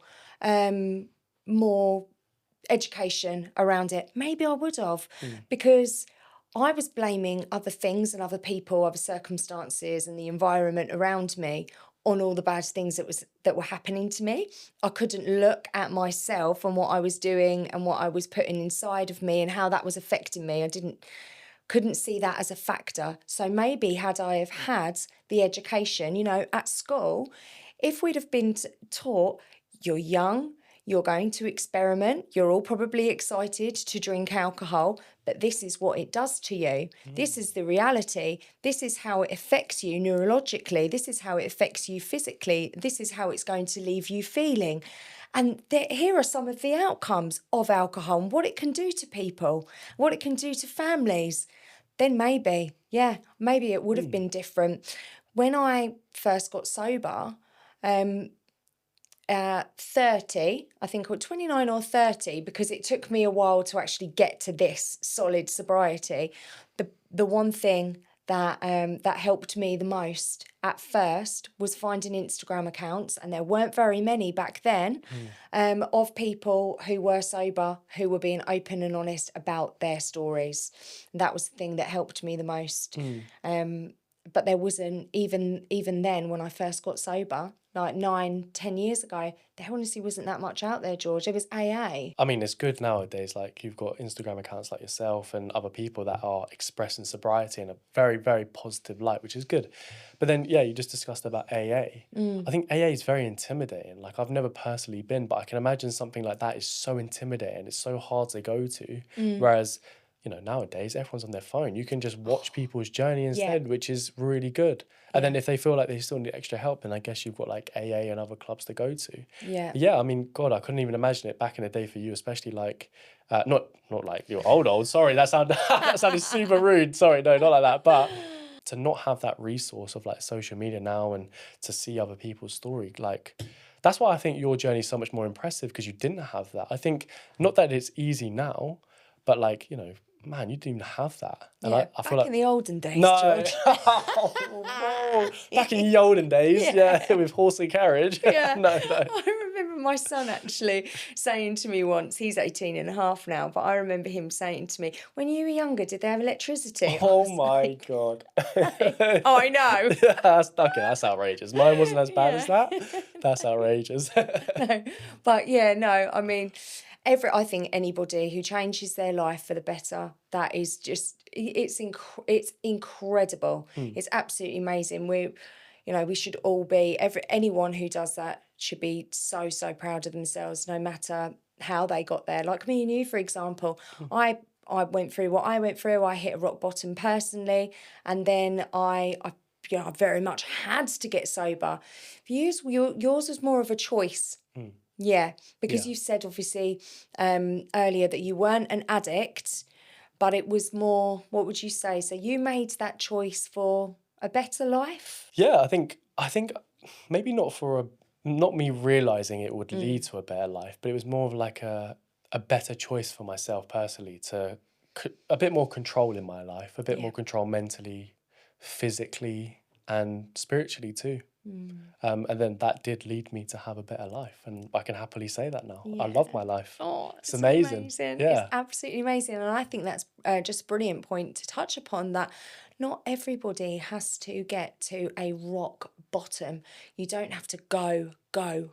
A: education around it, maybe I would have, because I was blaming other things and other people, other circumstances, and the environment around me on all the bad things that were happening to me. I couldn't look at myself and what I was doing and what I was putting inside of me and how that was affecting me. Couldn't see that as a factor. So maybe had I have had the education, at school, if we'd have been taught, you're young, you're going to experiment, you're all probably excited to drink alcohol, but this is what it does to you. This is the reality. This is how it affects you neurologically. This is how it affects you physically. This is how it's going to leave you feeling. And here are some of the outcomes of alcohol and what it can do to people, what it can do to families. Then maybe it would have been different. When I first got sober, 30, I think, or 29 or 30, because it took me a while to actually get to this solid sobriety. The one thing that helped me the most at first was finding Instagram accounts, and there weren't very many back then, of people who were sober, who were being open and honest about their stories. That was the thing that helped me the most. But there wasn't, even then when I first got sober, like 9-10 years ago, there honestly wasn't that much out there, George. It was AA.
B: I mean, it's good nowadays. Like, you've got Instagram accounts like yourself and other people that are expressing sobriety in a very, very positive light, which is good. But then, yeah, you just discussed about AA. I think AA is very intimidating. Like, I've never personally been, but I can imagine something like that is so intimidating. It's so hard to go to. Whereas, nowadays everyone's on their phone. You can just watch people's journey instead, which is really good. And then if they feel like they still need extra help, then I guess you've got like AA and other clubs to go to. Yeah, I mean, God, I couldn't even imagine it back in the day for you, especially like, not like you're old. Sorry, that sounded super rude. Sorry, no, not like that. But to not have that resource of like social media now and to see other people's story, like, that's why I think your journey is so much more impressive, because you didn't have that. I think, not that it's easy now, but like, man, you didn't even have that. And I feel
A: back
B: like
A: in the olden days,
B: no.
A: George.
B: Oh, no. Back in the olden days, yeah, with horsey carriage.
A: Yeah.
B: No.
A: I remember my son actually saying to me once, he's 18 and a half now, but I remember him saying to me, when you were younger, did they have electricity?
B: Oh my God.
A: Oh, I know.
B: That's outrageous. Mine wasn't as bad as that. That's outrageous.
A: No, but yeah, no, I mean, I think anybody who changes their life for the better, that is just, it's incredible. It's absolutely amazing. We should all be, anyone who does that should be so, so proud of themselves, no matter how they got there. Like me and you, for example, I went through what I went through. I hit a rock bottom personally, and then I very much had to get sober. Yours was more of a choice. Yeah, because you said obviously earlier that you weren't an addict, but it was more, what would you say? So you made that choice for a better life?
B: Yeah, I think maybe not me realizing it would lead to a better life, but it was more of like a better choice for myself personally, to a bit more control in my life, a bit more control mentally, physically, and spiritually too. And then that did lead me to have a better life, and I can happily say that now. I love my life.
A: Oh,
B: it's amazing. Yeah.
A: It's absolutely amazing. And I think that's just a brilliant point to touch upon, that not everybody has to get to a rock bottom. You don't have to go and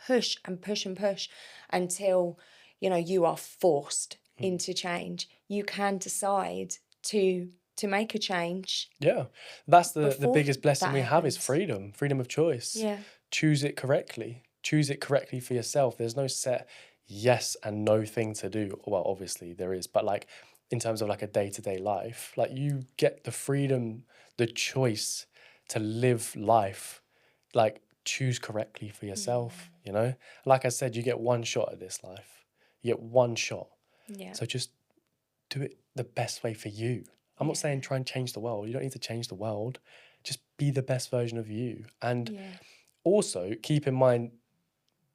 A: push and push and push until, you are forced into change. You can decide to make a change.
B: Yeah, that's the
A: Before
B: biggest blessing
A: that
B: we have, is
A: happens.
B: freedom of choice.
A: Yeah.
B: Choose it correctly for yourself. There's no set yes and no thing to do. Well, obviously there is, but like, in terms of like a day-to-day life, like, you get the freedom, the choice to live life, like, choose correctly for yourself. Like I said, you get one shot at this life. You get one shot.
A: Yeah.
B: So just do it the best way for you. I'm not saying try and change the world. You don't need to change the world. Just be the best version of you. And also keep in mind,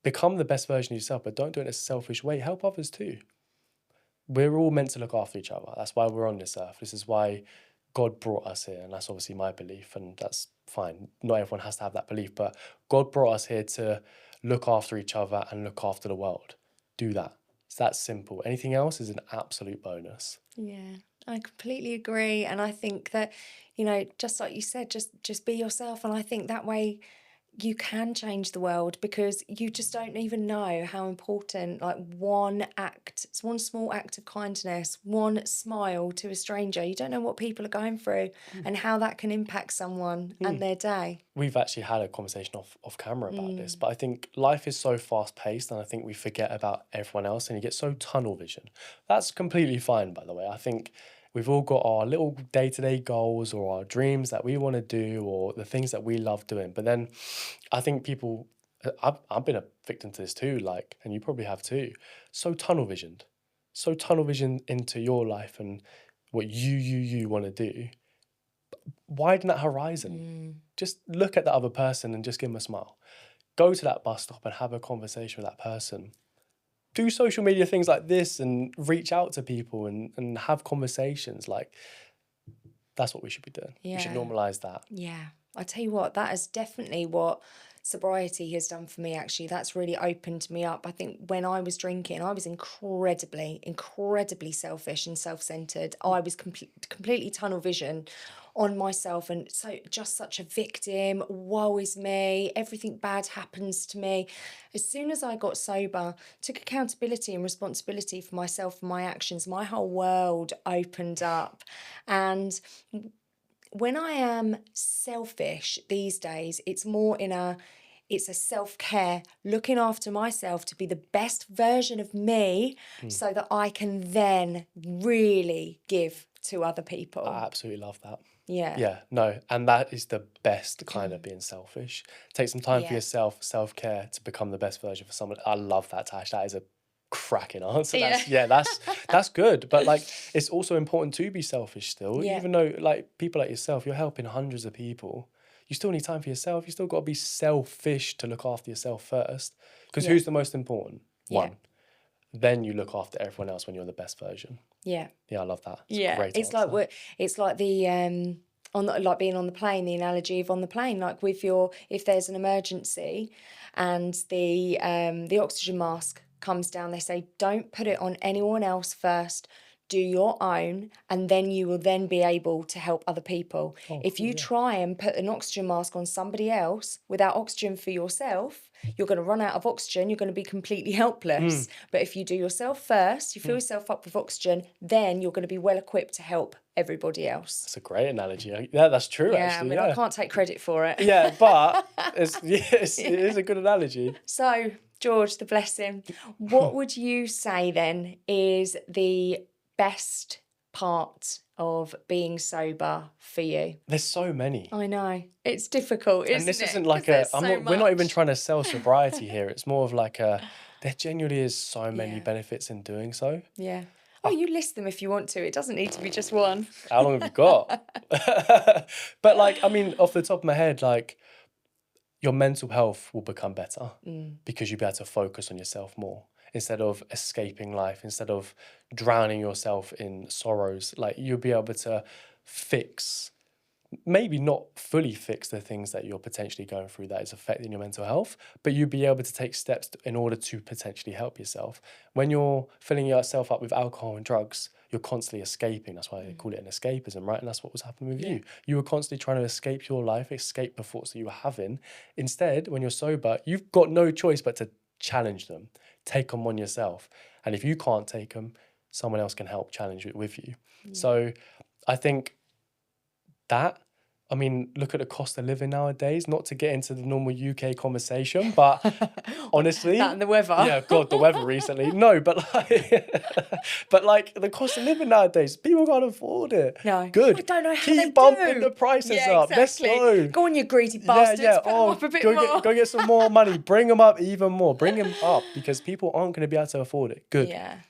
B: become the best version of yourself, but don't do it in a selfish way. Help others too. We're all meant to look after each other. That's why we're on this earth. This is why God brought us here. And that's obviously my belief. And that's fine. Not everyone has to have that belief. But God brought us here to look after each other and look after the world. Do that. It's that simple. Anything else is an absolute bonus.
A: Yeah, I completely agree. And I think that, just like you said, just be yourself. And I think that way you can change the world, because you just don't even know how important, like, one small act of kindness, one smile to a stranger. You don't know what people are going through and how that can impact someone and their day.
B: We've actually had a conversation off camera about this, but I think life is so fast paced, and I think we forget about everyone else and you get so tunnel vision. That's completely fine, by the way. I think we've all got our little day-to-day goals or our dreams that we want to do or the things that we love doing. But then I think people, I've been a victim to this too, like, and you probably have too, so tunnel visioned into your life and what you want to do. Widen that horizon. Just look at the other person and just give them a smile. Go to that bus stop and have a conversation with that person. Do social media things like this and reach out to people and have conversations. Like, that's what we should be doing. We should normalize that.
A: Yeah. I tell you what, that is definitely what sobriety has done for me, actually. That's really opened me up. I think when I was drinking, I was incredibly selfish and self-centered. I was completely tunnel vision on myself, and so just such a victim. Woe is me, everything bad happens to me. As soon as I got sober, took accountability and responsibility for myself and my actions, my whole world opened up. And when I am selfish these days, it's more it's a self-care, looking after myself to be the best version of me so that I can then really give to other people.
B: I absolutely love that.
A: Yeah.
B: Yeah, no, and that is the best kind of being selfish. Take some time for
A: Yeah.
B: yourself, self-care, to become the best version for someone. I love that, Tash. That is a cracking answer.
A: Yeah.
B: That's good. But like, it's also important to be selfish still,
A: Yeah.
B: even though like people like yourself, you're helping hundreds of people. You still need time for yourself. You still got to be selfish to look after yourself first. Because who's the most important? One. Then you look after everyone else when you're the best version.
A: Yeah.
B: Yeah, I love that. It's
A: Yeah.
B: a great
A: It's
B: answer.
A: like the like being on the plane, the analogy of on the plane, like if there's an emergency and the oxygen mask comes down, they say, don't put it on anyone else first. Do your own, and then you will then be able to help other people. If you try and put an oxygen mask on somebody else without oxygen for yourself, you're going to run out of oxygen. You're going to be completely helpless. But if you do yourself first, you fill yourself up with oxygen, then you're going to be well equipped to help everybody else.
B: That's a great analogy. Yeah, that's true, actually.
A: I can't take credit for it.
B: Yeah, but it is a good analogy.
A: So, George, the blessing, what would you say then is the best part of being sober for you?
B: There's so many.
A: I know. It's difficult, isn't it?
B: And this isn't like we're not even trying to sell sobriety here. It's more of like there genuinely is so many benefits in doing so.
A: Yeah. Oh, you list them if you want to. It doesn't need to be just one.
B: How long have you got? But like, I mean, off the top of my head, like, your mental health will become better because you'll be able to focus on yourself more instead of escaping life, instead of drowning yourself in sorrows. Like, you'll be able to fix, maybe not fully fix the things that you're potentially going through that is affecting your mental health, but you'll be able to take steps in order to potentially help yourself. When you're filling yourself up with alcohol and drugs, you're constantly escaping. That's why they call it an escapism, right? And that's what was happening with you. You were constantly trying to escape your life, escape the thoughts that you were having. Instead, when you're sober, you've got no choice but to challenge them, take them on yourself. And if you can't take them, someone else can help challenge it with you. So I think that, I mean, look at the cost of living nowadays, not to get into the normal UK conversation, but honestly.
A: That and the weather.
B: Yeah, God, the weather recently. No, but like the cost of living nowadays, people can't afford it.
A: No.
B: Good.
A: I don't know how
B: Keep
A: they
B: bumping
A: do.
B: the prices
A: Yeah,
B: up.
A: exactly.
B: Let's go.
A: Go on, you greedy bastards. Put them up a bit more.
B: Go get some more money. Bring them up even more. Bring them up because people aren't going to be able to afford it. Good.
A: Yeah.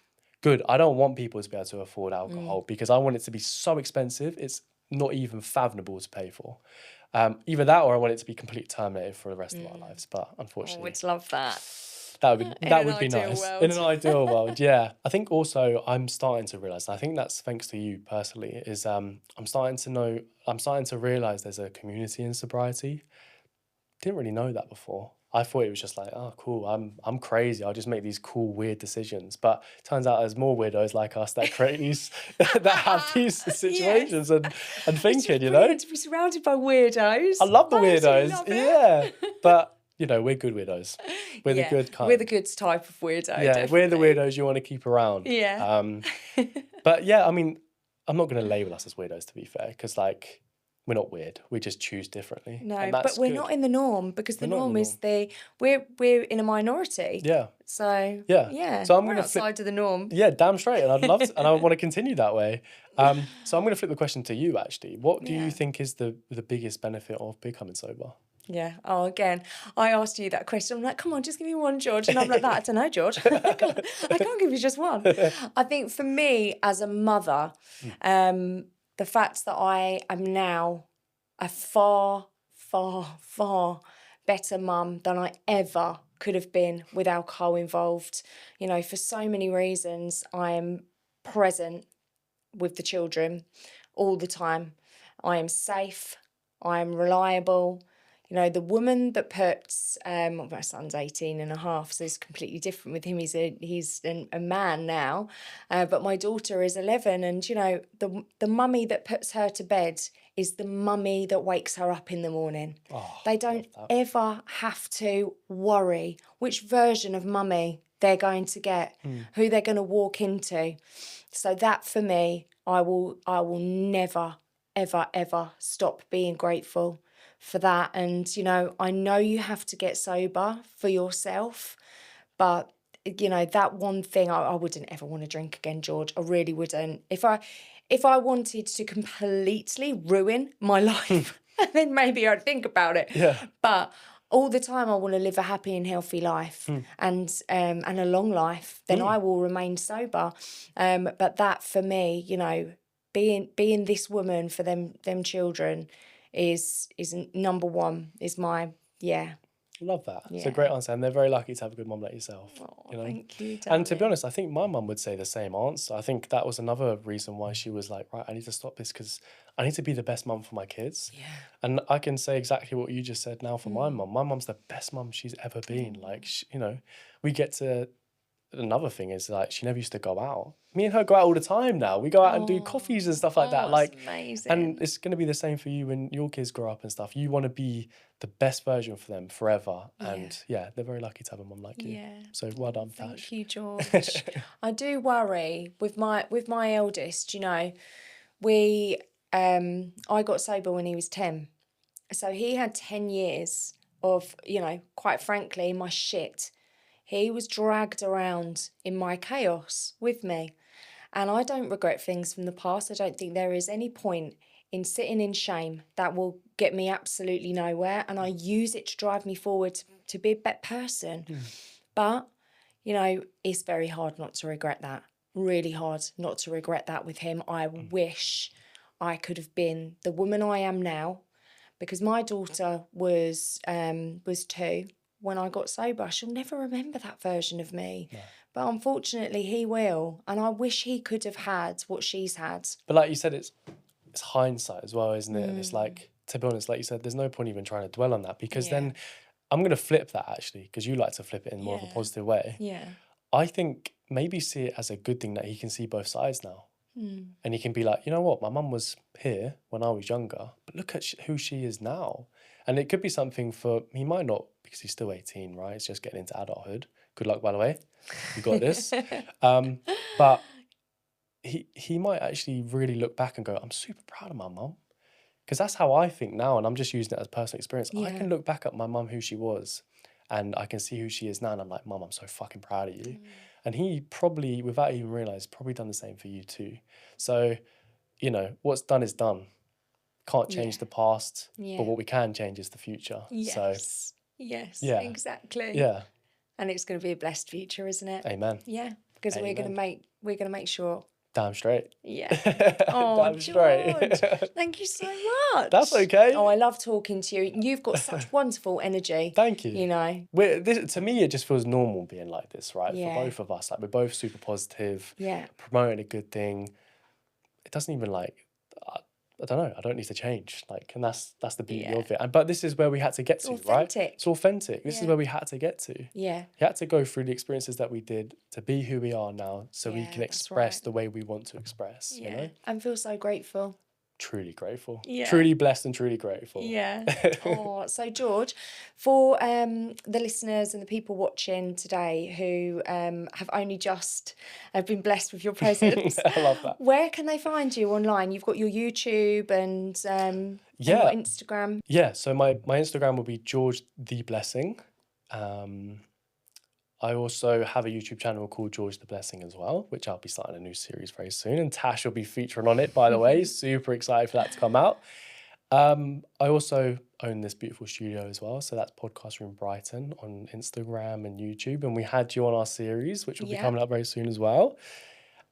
B: Good. I don't want people to be able to afford alcohol because I want it to be so expensive, it's not even fathomable to pay for. Either that or I want it to be completely terminated for the rest of our lives. But
A: Oh,
B: unfortunately,
A: would love that.
B: that would
A: In
B: that
A: an
B: would be
A: ideal
B: nice
A: world.
B: in an ideal world. Yeah, I think also I'm starting to realize, and I think that's thanks to you personally, is I'm starting to realize there's a community in sobriety. Didn't really know that before. I thought it was just like, oh, cool, I'm crazy. I'll just make these cool, weird decisions. But turns out there's more weirdos like us that create these, that have these situations and
A: It's
B: thinking,
A: just
B: you know.
A: brilliant to be surrounded by weirdos.
B: I love the
A: I absolutely
B: weirdos.
A: love it.
B: Yeah, but you know, we're good weirdos. We're the
A: Yeah,
B: good kind.
A: we're the good type of weirdo.
B: Yeah, we're the
A: definitely.
B: weirdos you want to keep around.
A: Yeah.
B: But yeah, I mean, I'm not going to label us as weirdos, to be fair, because like we're not weird. We just choose differently,
A: No,
B: and
A: but
B: that's
A: we're
B: good.
A: not in the norm because the
B: We're not in
A: norm
B: the
A: is we're in a minority.
B: Yeah,
A: So
B: yeah.
A: yeah,
B: So I'm
A: we're
B: going to flip.
A: outside of the norm.
B: Yeah, damn straight, and I'd love to, and I want to continue that way. So I'm going to flip the question to you. Actually, what do
A: Yeah.
B: you think is the biggest benefit of becoming sober?
A: Yeah. Oh, again, I asked you that question. I'm like, come on, just give me one, George. And I'm like, that. I don't know, George. I can't give you just one. I think for me as a mother, the fact that I am now a far, far, far better mum than I ever could have been with alcohol involved. You know, for so many reasons, I am present with the children all the time. I am safe. I am reliable. You know, the woman that puts, my son's 18 and a half, so it's completely different with him. He's a man now, but my daughter is 11, and you know, the mummy that puts her to bed is the mummy that wakes her up in the morning.
B: Oh,
A: They don't ever have to worry which version of mummy they're going to get, who they're going to walk into. So that for me, I will never, ever, ever stop being grateful for that. And, you know, I know you have to get sober for yourself, but, you know, that one thing, I wouldn't ever want to drink again, George. I really wouldn't. If I wanted to completely ruin my life, then maybe I'd think about it.
B: Yeah.
A: But all the time I want to live a happy and healthy life and a long life, then I will remain sober. But that for me, you know, being this woman for them children is number one, is my, yeah.
B: Love that. It's a
A: Yeah.
B: great answer, and they're very lucky to have a good mum like yourself.
A: Oh,
B: you know?
A: thank you,
B: And to be
A: darling.
B: honest, I think my mum would say the same answer. I think that was another reason why she was like, right, I need to stop this because I need to be the best mum for my kids.
A: Yeah.
B: And I can say exactly what you just said now for my mum. My mum's the best mum she's ever been. Like, you know, we get to. Another thing is like she never used to go out. Me and her go out all the time now. We go out and do coffees and stuff like that.
A: Oh,
B: Like,
A: it's amazing.
B: and it's going to be the same for you when your kids grow up and stuff. You want to be the best version for them forever. And yeah, they're very lucky to have a mum like you.
A: Yeah.
B: So well done,
A: Thank
B: Tash.
A: you, George. I do worry with my eldest, you know, I got sober when he was 10. So he had 10 years of, you know, quite frankly, my shit. He was dragged around in my chaos with me. And I don't regret things from the past. I don't think there is any point in sitting in shame that will get me absolutely nowhere. And I use it to drive me forward to be a better person. But, you know, it's very hard not to regret that. Really hard not to regret that with him. I wish I could have been the woman I am now, because my daughter was 2 when I got sober. She'll never remember that version of me. No. But unfortunately, he will. And I wish he could have had what she's had.
B: But like you said, it's hindsight as well, isn't it? And it's like, to be honest, like you said, there's no point even trying to dwell on that, because then I'm going to flip that actually, because you like to flip it in more of a positive way.
A: Yeah.
B: I think maybe see it as a good thing that he can see both sides now. And he can be like, you know what, my mum was here when I was younger, but look at who she is now. And it could be something for, he might not, because he's still 18, right? It's just getting into adulthood. Good luck, by the way. You got this. But he might actually really look back and go, I'm super proud of my mum. Because that's how I think now, and I'm just using it as personal experience. I can look back at my mum, who she was, and I can see who she is now, and I'm like, Mum, I'm so fucking proud of you. And he probably, without even realising, probably done the same for you too. So, you know, what's done is done. Can't change the past, but what we can change is the future.
A: Yes.
B: So,
A: yes,
B: yeah.
A: exactly.
B: Yeah.
A: And it's going to be a blessed future, isn't it?
B: Amen.
A: Yeah, because we're going to make sure
B: Damn straight.
A: Yeah. Oh,
B: Damn straight.
A: George, thank you so much.
B: That's okay.
A: Oh, I love talking to you. You've got such wonderful energy.
B: Thank you.
A: You know.
B: To me, it just feels normal being like this, right?
A: Yeah.
B: For both of us, like we're both super positive,
A: Yeah.
B: promoting a good thing. It doesn't even I don't know. I don't need to change. Like, and that's the beauty
A: Yeah.
B: of it. But this is where we had to get to, right?
A: Authentic.
B: It's authentic. This is
A: Yeah.
B: where we had to get to.
A: Yeah.
B: We had to go through the experiences that we did to be who we are now, so we
A: Yeah,
B: can
A: that's
B: express
A: right.
B: the way we want to express. You know,
A: And feel so grateful.
B: truly grateful.
A: Yeah.
B: Truly blessed and truly grateful.
A: Yeah. Oh, so George, for the listeners and the people watching today who have only just have been blessed with your presence,
B: I love that.
A: where can they find you online? You've got your YouTube and your Instagram.
B: Yeah. So my Instagram will be George the Blessing. I also have a YouTube channel called George the Blessing as well, which I'll be starting a new series very soon. And Tash will be featuring on it, by the way. Super excited for that to come out. I also own this beautiful studio as well. So that's Podcast Room Brighton on Instagram and YouTube. And we had you on our series, which will be coming up very soon as well.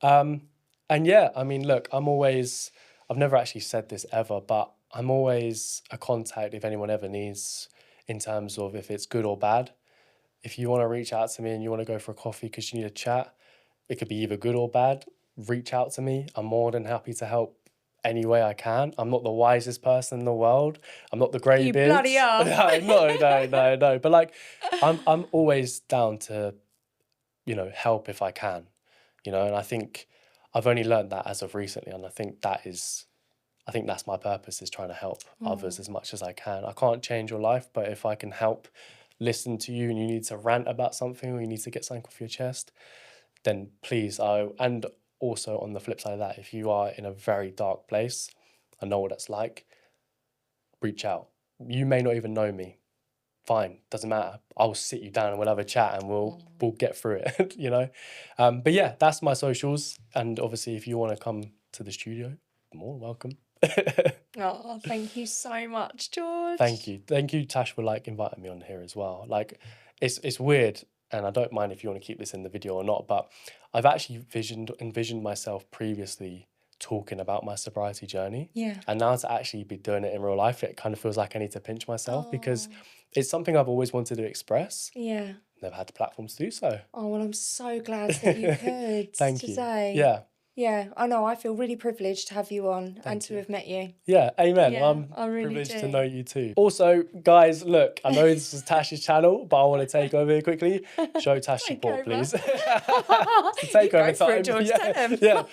B: And yeah, I mean, look, I've never actually said this ever, but I'm always a contact if anyone ever needs, in terms of if it's good or bad. If you want to reach out to me and you want to go for a coffee because you need a chat, it could be either good or bad. Reach out to me. I'm more than happy to help any way I can. I'm not the wisest person in the world. I'm not the grey beards.
A: You bloody are.
B: No. But like, I'm always down to, help if I can, and I think I've only learned that as of recently. And I think that's my purpose, is trying to help others as much as I can. I can't change your life, but if I can help listen to you and you need to rant about something or you need to get something off your chest, then please. And also on the flip side of that, if you are in a very dark place, I know what that's like, reach out. You may not even know me. Fine, doesn't matter. I'll sit you down and we'll have a chat and we'll get through it, But yeah, that's my socials. And obviously if you want to come to the studio, more than welcome.
A: Oh, thank you so much, George.
B: Thank you, Tash, for inviting me on here as well. Like, it's weird, and I don't mind if you want to keep this in the video or not, but I've actually envisioned myself previously talking about my sobriety journey.
A: Yeah.
B: And now to actually be doing it in real life, it kind of feels like I need to pinch myself because it's something I've always wanted to express.
A: Yeah.
B: Never had the platform to do so.
A: Oh, well, I'm so glad that you could
B: Thank you.
A: today.
B: Yeah.
A: Yeah, I know. I feel really privileged to have you on and to have met you.
B: Yeah, amen.
A: Yeah,
B: I'm
A: I really
B: privileged
A: do.
B: to know you too. Also, guys, look, I know this is Tash's channel, but I want to take over here quickly. Show Tash support, please. Take over
A: for
B: time.
A: it, George.
B: Yeah,
A: Tell him.
B: yeah.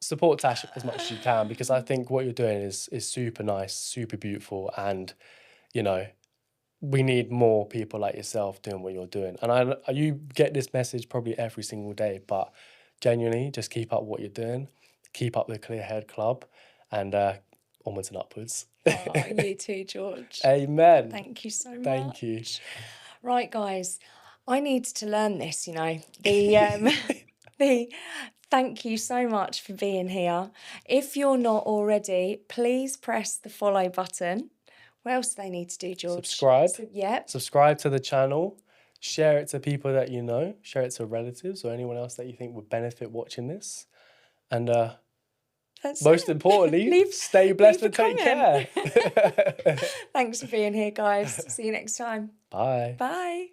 B: Support Tash as much as you can, because I think what you're doing is super nice, super beautiful, and we need more people like yourself doing what you're doing. And you get this message probably every single day, but genuinely, just keep up what you're doing. Keep up the Clear Head Club, and onwards and upwards.
A: Oh, you too, George.
B: Amen.
A: Thank you so much.
B: Thank you.
A: Right, guys, I need to learn this. The thank you so much for being here. If you're not already, please press the follow button. What else do they need to do, George?
B: Subscribe.
A: Yep.
B: Subscribe to the channel. Share it to people that you know. Share it to relatives or anyone else that you think would benefit watching this. And most importantly, stay blessed and take care.
A: Thanks for being here, guys. See you next time.
B: Bye.
A: Bye.